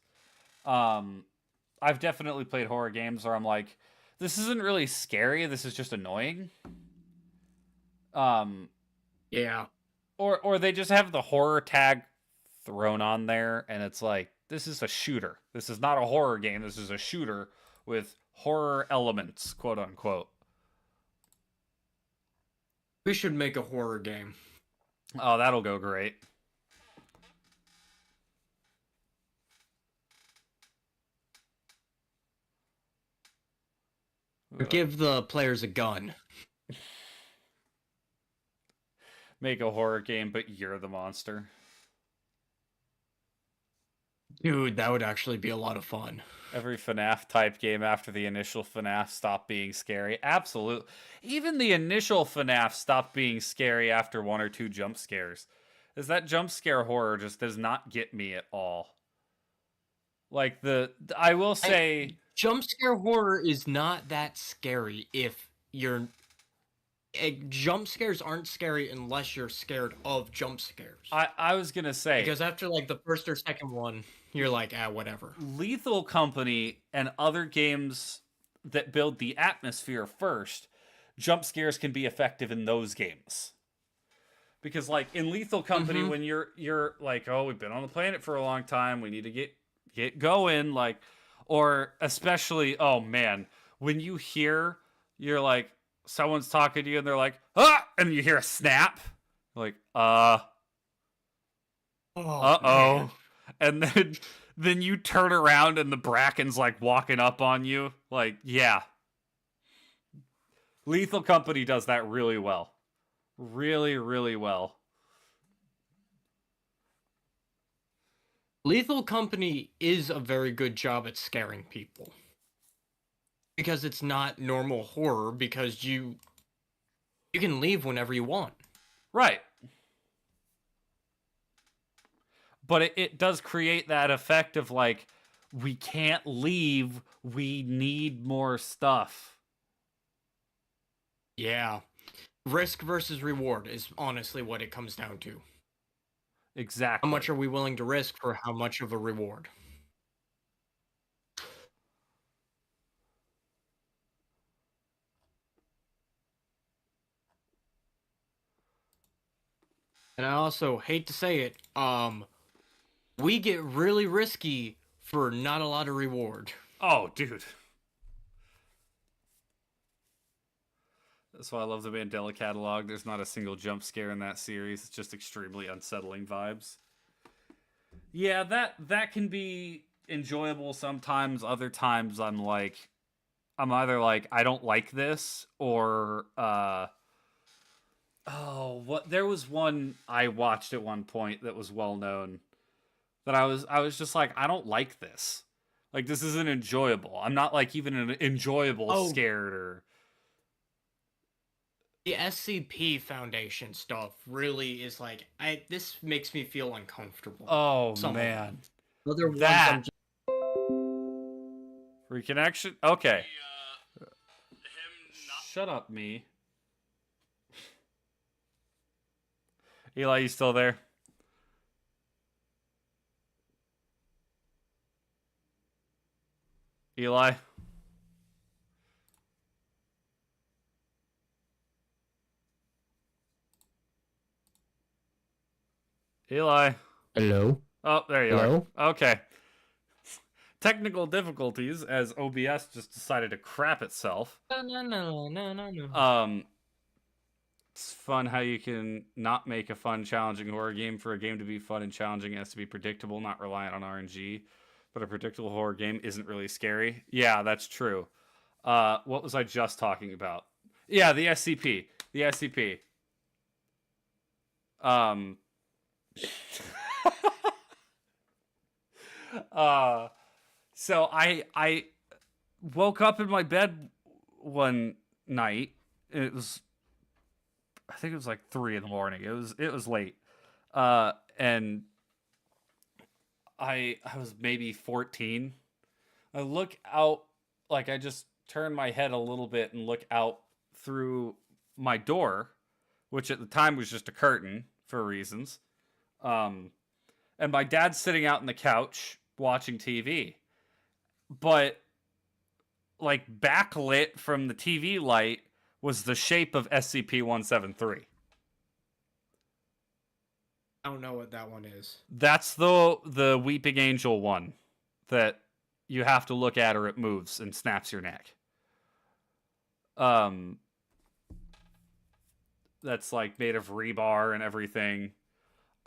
Um I've definitely played horror games where I'm like, this isn't really scary, this is just annoying. Um Yeah. or they just have the horror tag thrown on there and it's like, this is a shooter. This is not a horror game, this is a shooter with horror elements, quote unquote. We should make a horror game. Oh, that'll go great. Or give the players a gun. Make a horror game, but you're the monster. Dude, that would actually be a lot of fun. Every FNAF type game after the initial FNAF stopped being scary. Absolutely. Even the initial FNAF stopped being scary after 1 or 2 jump scares. Is that jump scare horror just does not get me at all. Like I will say jump scare horror is not that scary if you're jump scares aren't scary unless you're scared of jump scares. I was gonna say, because after like the first or second one, you're like, whatever. Lethal Company and other games that build the atmosphere first, jump scares can be effective in those games. Because like in Lethal Company, when you're like, oh, we've been on the planet for a long time, we need to get going, like, or especially, oh man, when you hear, you're like, someone's talking to you and they're like, ah, and you hear a snap, like, Man. and then you turn around and the Bracken's like walking up on you, like, yeah. Lethal Company does that really well. Really, really well. Lethal Company is a very good job at scaring people. Because it's not normal horror, because you can leave whenever you want. Right. But it does create that effect of like, we can't leave, we need more stuff. Yeah. Risk versus reward is honestly what it comes down to. Exactly. How much are we willing to risk for how much of a reward? And I also hate to say it, we get really risky for not a lot of reward. Oh, dude. That's why I love the Mandela catalog. There's not a single jump scare in that series. It's just extremely unsettling vibes. Yeah, that can be enjoyable sometimes. Other times I'm either like, I don't like this, or there was one I watched at one point that was well known that I was just like, I don't like this. Like, this isn't enjoyable. I'm not like even an enjoyable scared or The SCP Foundation stuff really is like, this makes me feel uncomfortable. oh man. Other ones That I'm just reconnection? Okay. Shut up, me. Eli, you still there? Eli? Eli? Hello? Oh, there you Hello? are. Okay. Technical difficulties as OBS just decided to crap itself. No. It's fun how you can not make a fun, challenging horror game. For a game to be fun and challenging, it has to be predictable, not reliant on RNG. But a predictable horror game isn't really scary. Yeah, that's true. What was I just talking about? Yeah, the SCP. The SCP. So I woke up in my bed one night. It was, I think it was like 3 a.m. It was late. And I was maybe 14. I look out, like I just turn my head a little bit and look out through my door, which at the time was just a curtain for reasons. And my dad's sitting out on the couch watching TV. But like backlit from the TV light was the shape of SCP-173. I don't know what that one is. That's the Weeping Angel one that you have to look at or it moves and snaps your neck. That's like made of rebar and everything.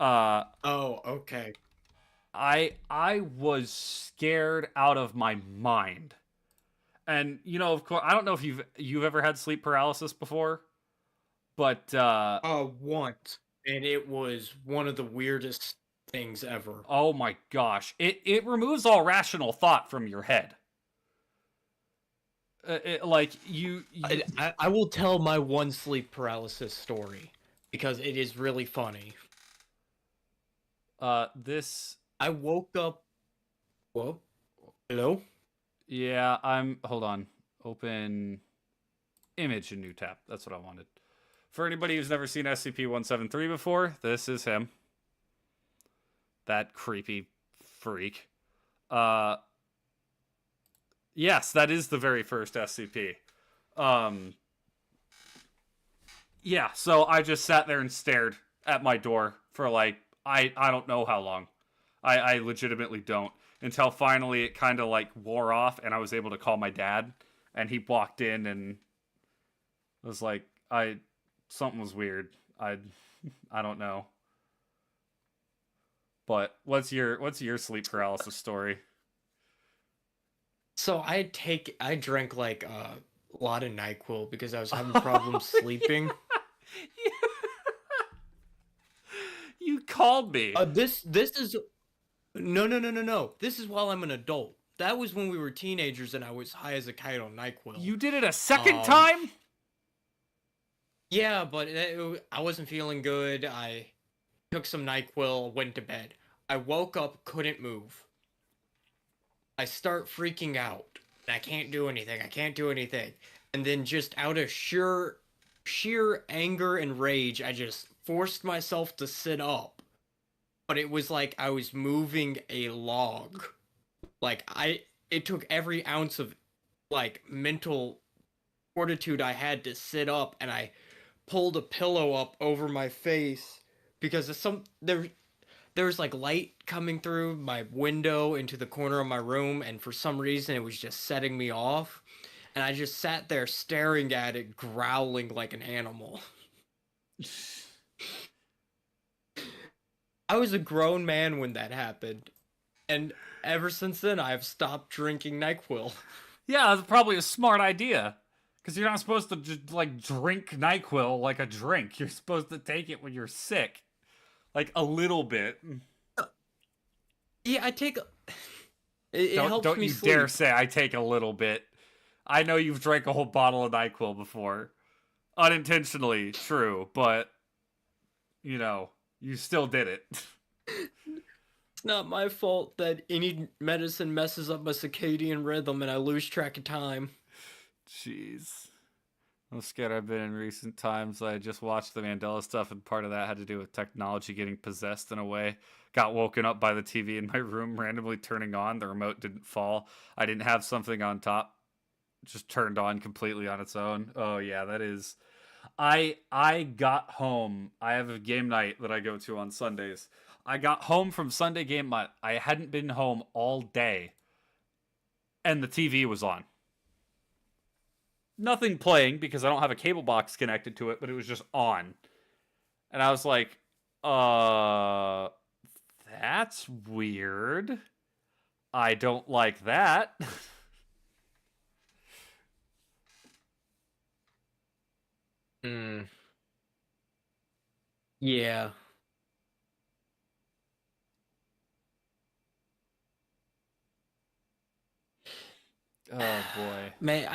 Oh, okay. I was scared out of my mind. And of course, I don't know if you've ever had sleep paralysis before, but Once, and it was one of the weirdest things ever. oh my gosh, it removes all rational thought from your head. Like I will tell my one sleep paralysis story because it is really funny. this I woke up. Whoa. Hello? yeah, hold on. Open image in new tab. That's what I wanted. For anybody who's never seen SCP-173 before, this is him. That creepy freak. Yes, that is the very first SCP. Yeah, so I just sat there and stared at my door for like I don't know how long. I legitimately don't, until finally it kind of like wore off and I was able to call my dad, and he walked in and was like, something was weird. I don't know. But what's your sleep paralysis story? So I drank like a lot of NyQuil because I was having problems sleeping. You called me. This is no. This is while I'm an adult. That was when we were teenagers and I was high as a kite on NyQuil. You did it a second time? Yeah, but I wasn't feeling good. I took some NyQuil, went to bed. I woke up, couldn't move. I start freaking out. I can't do anything. I can't do anything. And then just out of sheer anger and rage, I just forced myself to sit up. But it was like I was moving a log. Like it took every ounce of like mental fortitude I had to sit up, and I pulled a pillow up over my face because there's like light coming through my window into the corner of my room, and for some reason it was just setting me off, and I just sat there staring at it, growling like an animal. I was a grown man when that happened, and ever since then I've stopped drinking NyQuil. Yeah, that's probably a smart idea. Because you're not supposed to just, like, drink NyQuil like a drink. You're supposed to take it when you're sick. Like, a little bit. Yeah, I take it helps Don't me you sleep. dare say I take a little bit. I know you've drank a whole bottle of NyQuil before. Unintentionally, true, but, you still did it. It's not my fault that any medicine messes up my circadian rhythm and I lose track of time. Jeez. I'm scared I've been in recent times. I just watched the Mandela stuff, and part of that had to do with technology getting possessed in a way. Got woken up by the TV in my room randomly turning on. The remote didn't fall. I didn't have something on top. Just turned on completely on its own. Oh yeah, that is. I got home. I have a game night that I go to on Sundays. I got home from Sunday game night. I hadn't been home all day, and the TV was on. Nothing playing because I don't have a cable box connected to it, but it was just on. And I was like, that's weird. I don't like that. Hmm. Yeah. Oh boy. Man,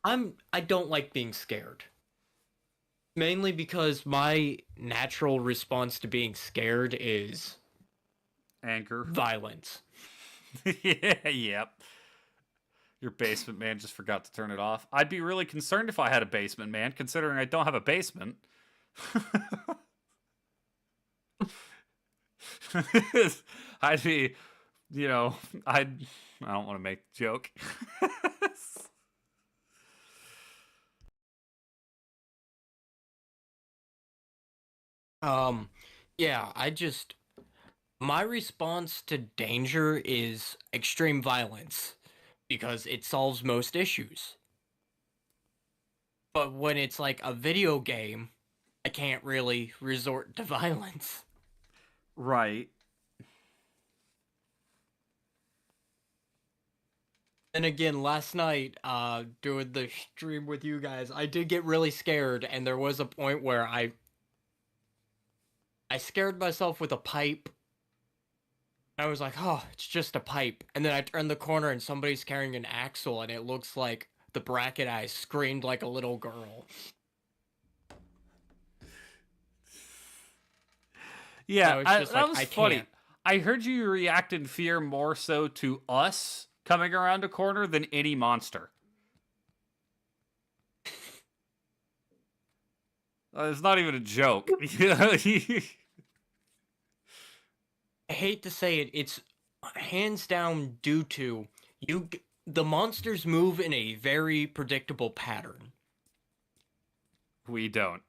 I don't like being scared. Mainly because my natural response to being scared is Anchor. violence. Yeah, yep. Your basement man just forgot to turn it off. I'd be really concerned if I had a basement man, considering I don't have a basement. I'd be, you know, I don't want to make the joke. Um, yeah, my response to danger is extreme violence because it solves most issues. But when it's like a video game, I can't really resort to violence. Right. And again, last night, doing the stream with you guys, I did get really scared, and there was a point where I scared myself with a pipe. I was like, oh, it's just a pipe. And then I turned the corner and somebody's carrying an axle, and it looks like the bracket I screamed like a little girl. Yeah, that was I funny. can't. I heard you react in fear more so to us coming around a corner than any monster. It's not even a joke. I hate to say it, it's hands down due to the monsters move in a very predictable pattern. We don't.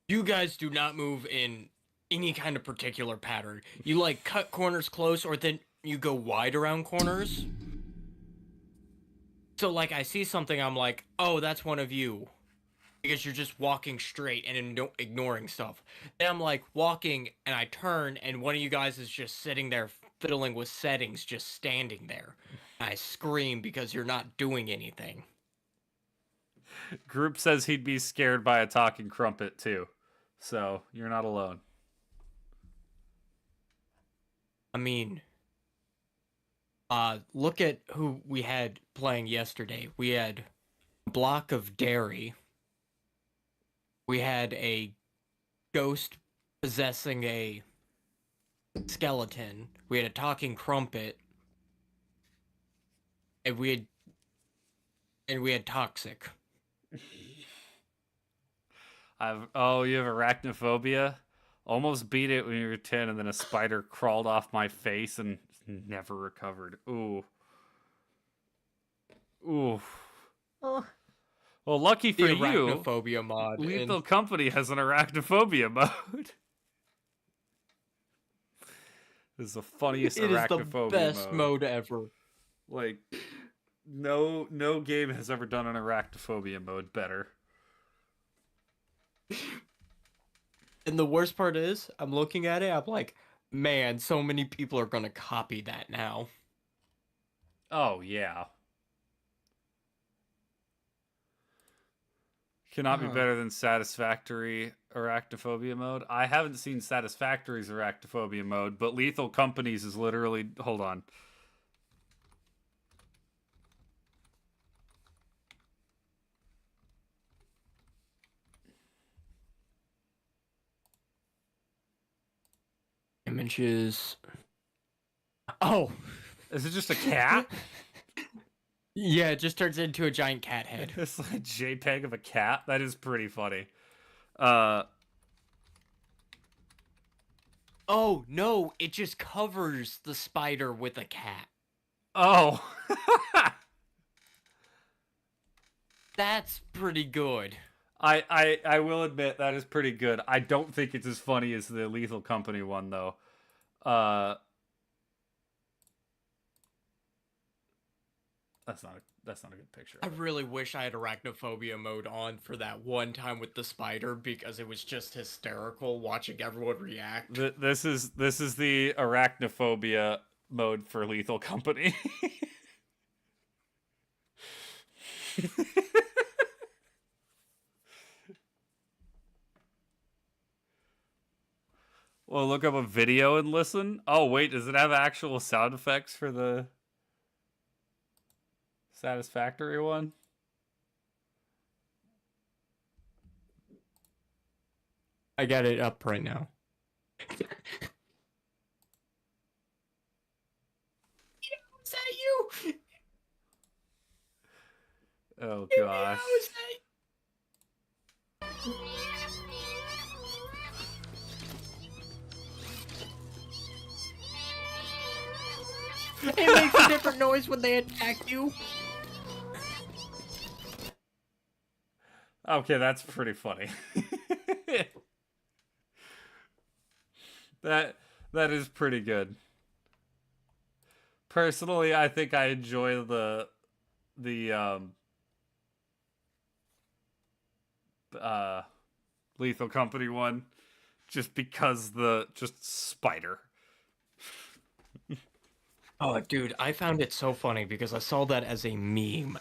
You guys do not move in any kind of particular pattern. You like cut corners close, or then you go wide around corners. So like I see something, I'm like, oh, that's one of you. Because you're just walking straight and ignoring stuff. Then I'm like walking and I turn and one of you guys is just sitting there fiddling with settings, just standing there. I scream because you're not doing anything. Group says he'd be scared by a talking crumpet too. So you're not alone. I mean, look at who we had playing yesterday. We had a block of dairy. We had a ghost possessing a skeleton. We had a talking crumpet. And we had toxic. You have arachnophobia? Almost beat it when you were 10 and then a spider crawled off my face and never recovered. Ooh. Ooh. Oh. Well, lucky for The you, arachnophobia mod. Lethal Company has an arachnophobia mode. This is the funniest arachnophobia mode. It is the best mode ever. Like, no game has ever done an arachnophobia mode better. And the worst part is, I'm looking at it, I'm like, man, so many people are gonna copy that now. Oh, yeah. Cannot be better than Satisfactory arachnophobia mode. I haven't seen Satisfactory's arachnophobia mode, but Lethal Company's is literally... Hold on. Images. Oh! Is it just a cat? Yeah, it just turns into a giant cat head. It's like a JPEG of a cat? That is pretty funny. Oh, no, it just covers the spider with a cat. Oh. That's pretty good. I will admit that is pretty good. I don't think it's as funny as the Lethal Company one, though. That's not a good picture. I really wish I had arachnophobia mode on for that one time with the spider because it was just hysterical watching everyone react. This is the arachnophobia mode for Lethal Company. Well, look up a video and listen. Oh, wait, does it have actual sound effects for the Satisfactory one? I got it up right now. Is that you? Oh, gosh. It makes a different noise when they attack you. Okay, that's pretty funny. that is pretty good. Personally, I think I enjoy the Lethal Company one just because just spider. Oh, dude, I found it so funny because I saw that as a meme,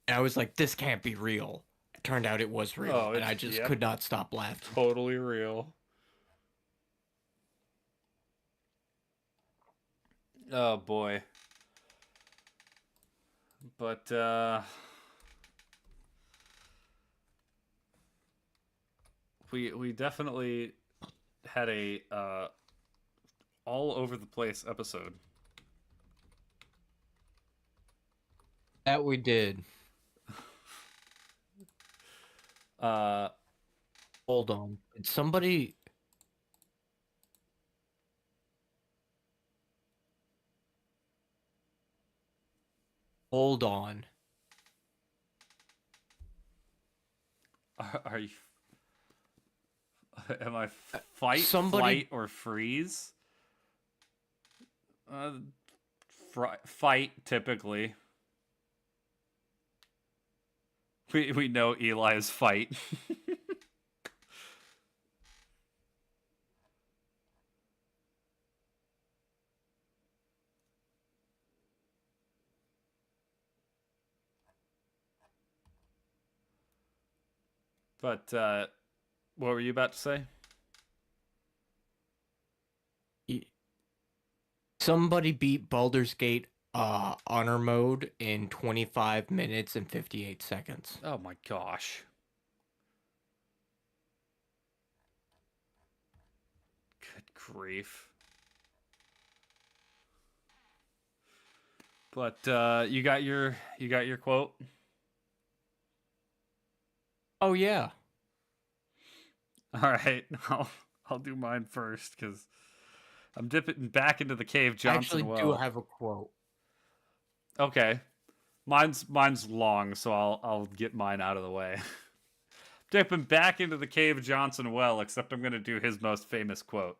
and I was like, "This can't be real." It turned out it was real, Oh, and I it's just yep, could not stop laughing. totally real. Oh boy. But we definitely had a all over the place episode. That we did. Uh Hold on. Did somebody? Hold on. are you am I fight, Somebody. flight, or freeze? Uh, fight typically. We know Eli's fight. But what were you about to say? Somebody beat Baldur's Gate honor mode in 25 minutes and 58 seconds. Oh my gosh. Good grief. But you got your quote. Oh yeah. All right, I'll do mine first because I'm dipping back into the cave I actually Johnson do well. have a quote. Okay, mine's long, so I'll get mine out of the way. Dipping back into the cave Johnson well, except I'm gonna do his most famous quote.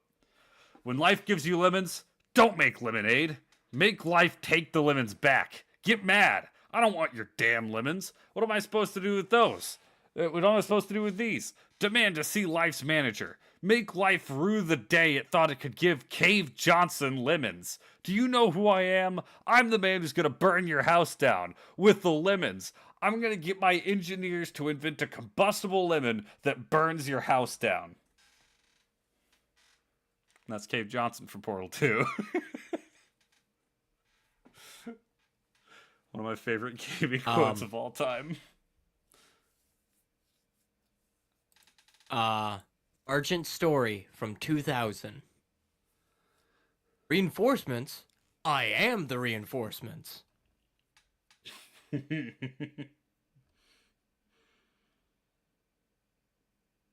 When life gives you lemons, don't make lemonade. Make life take the lemons back. Get mad. I don't want your damn lemons. What am I supposed to do with those? What am I supposed to do with these? Demand to see life's manager. Make life rue the day it thought it could give Cave Johnson lemons. Do you know who I am? I'm the man who's gonna burn your house down with the lemons. I'm gonna get my engineers to invent a combustible lemon that burns your house down. And that's Cave Johnson from Portal 2. One of my favorite gaming quotes Um of all time. uh Argent Story from 2000. Reinforcements? I am the reinforcements.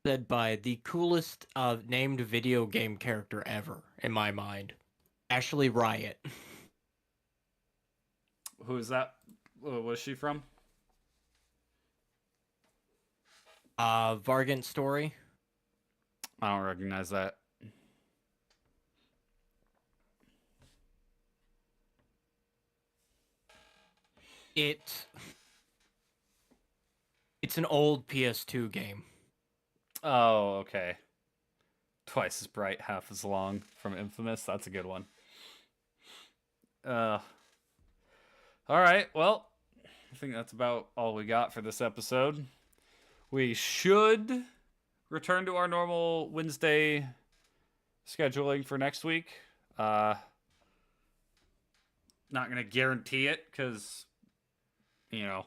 Said by the coolest named video game character ever, in my mind. Ashley Riot. Who is that? What was she from? Vargant Story. I don't recognize that. It it's an old PS2 game. Oh, okay. Twice as bright, half as long from Infamous. That's a good one. Uh, all right. Well, I think that's about all we got for this episode. We should return to our normal Wednesday scheduling for next week. Not gonna guarantee it because you know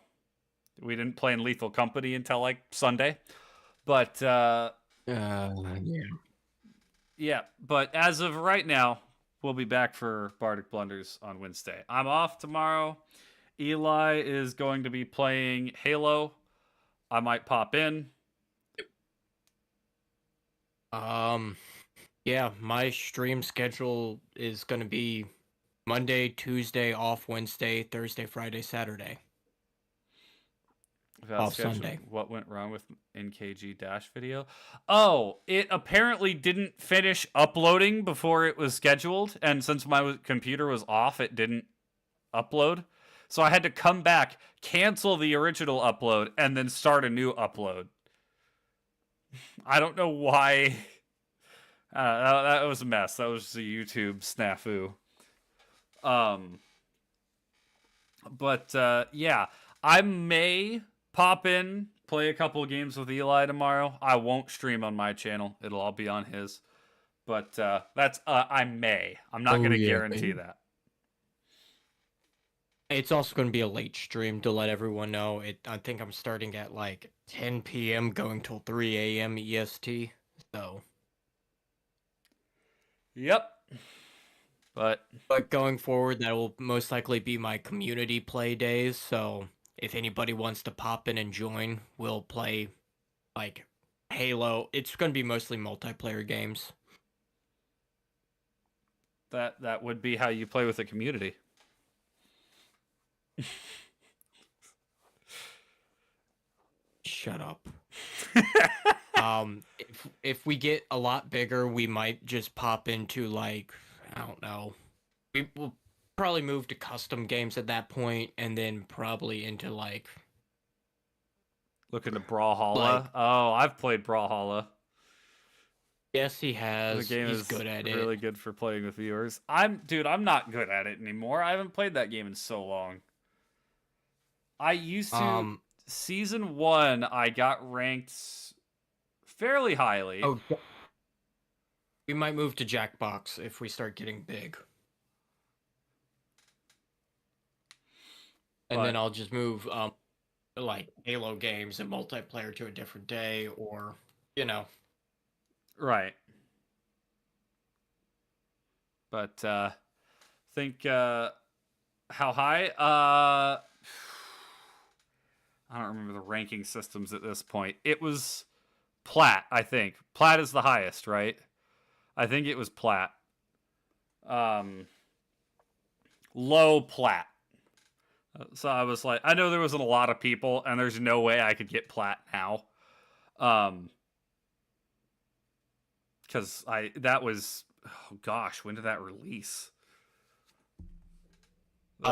we didn't play in Lethal Company until like Sunday, but Yeah. yeah. But as of right now, we'll be back for Bardic Blunders on Wednesday. I'm off tomorrow. Eli is going to be playing Halo. I might pop in. Um, yeah, my stream schedule is gonna be Monday, Tuesday, off Wednesday, Thursday, Friday, Saturday, About off schedule. Sunday. What went wrong with NKG Dash video? Oh, it apparently didn't finish uploading before it was scheduled, and since my computer was off, it didn't upload. So I had to come back, cancel the original upload, and then start a new upload. I don't know why. That was a mess. That was just a YouTube snafu. Um, but yeah, I may pop in, play a couple of games with Eli tomorrow. I won't stream on my channel; it'll all be on his. But that's I may. I'm not Oh going to yeah. guarantee that. It's also going to be a late stream to let everyone know. I think I'm starting at like 10 p.m. going till 3 a.m. EST. So, Yep. But going forward, that will most likely be my community play days. So, if anybody wants to pop in and join, we'll play like Halo. It's going to be mostly multiplayer games. that would be how you play with the community. Shut up. If we get a lot bigger, we might just pop into like, I don't know. We will probably move to custom games at that point, and then probably into like Looking to Brawlhalla. Like- Oh, I've played Brawlhalla. yes, he The has. game He's is good at it. really good for playing with viewers. I'm not good at it anymore. I haven't played that game in so long. I used to season 1 I got ranked fairly highly. Oh, we might move to Jackbox if we start getting big. And then But- I'll just move like Halo games and multiplayer to a different day, or Right. But think how high? I don't remember the ranking systems at this point. It was Plat, I think. Plat is the highest, right? I think it was Plat. Low Plat. So I was like, I know there wasn't a lot of people, and there's no way I could get Plat now. Because that was, oh gosh, when did that release?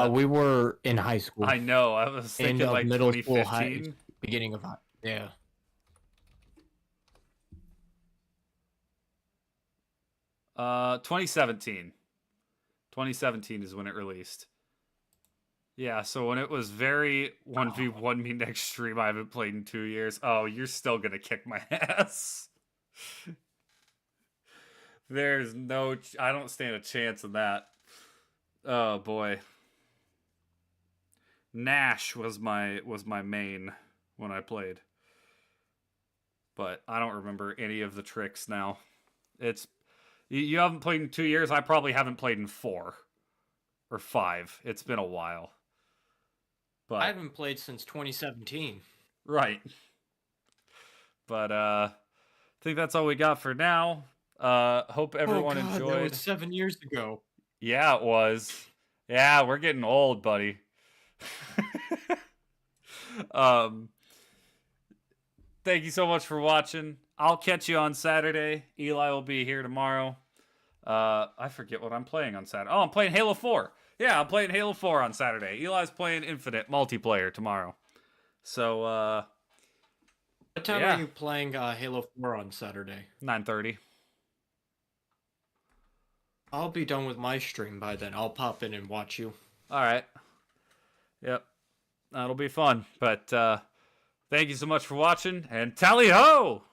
we were in high school. I know. I was End thinking of like middle school, 2015. beginning of yeah. 2017. 2017 is when it released. Yeah, so when it was very 1v1 me next stream, I haven't played in 2 years. Oh, you're still gonna kick my ass. There's no... I don't stand a chance in that. Oh, boy. Nash was my main when I played. But I don't remember any of the tricks now. It's... You haven't played in 2 years? I probably haven't played in 4. Or 5. It's been a while. But I haven't played since 2017. right. But I think that's all we got for now. Hope everyone enjoyed. That was 7 years ago. Yeah, it was. Yeah, we're getting old, buddy. Thank you so much for watching. I'll catch you on Saturday. Eli will be here tomorrow. I forget what I'm playing on Saturday. Oh, I'm playing Halo 4. Yeah, I'm playing Halo 4 on Saturday. Eli's playing Infinite multiplayer tomorrow. So, What time yeah. are you playing Halo 4 on Saturday? 9:30. I'll be done with my stream by then. I'll pop in and watch you. All right. Yep. That'll be fun. But thank you so much for watching, and tally ho!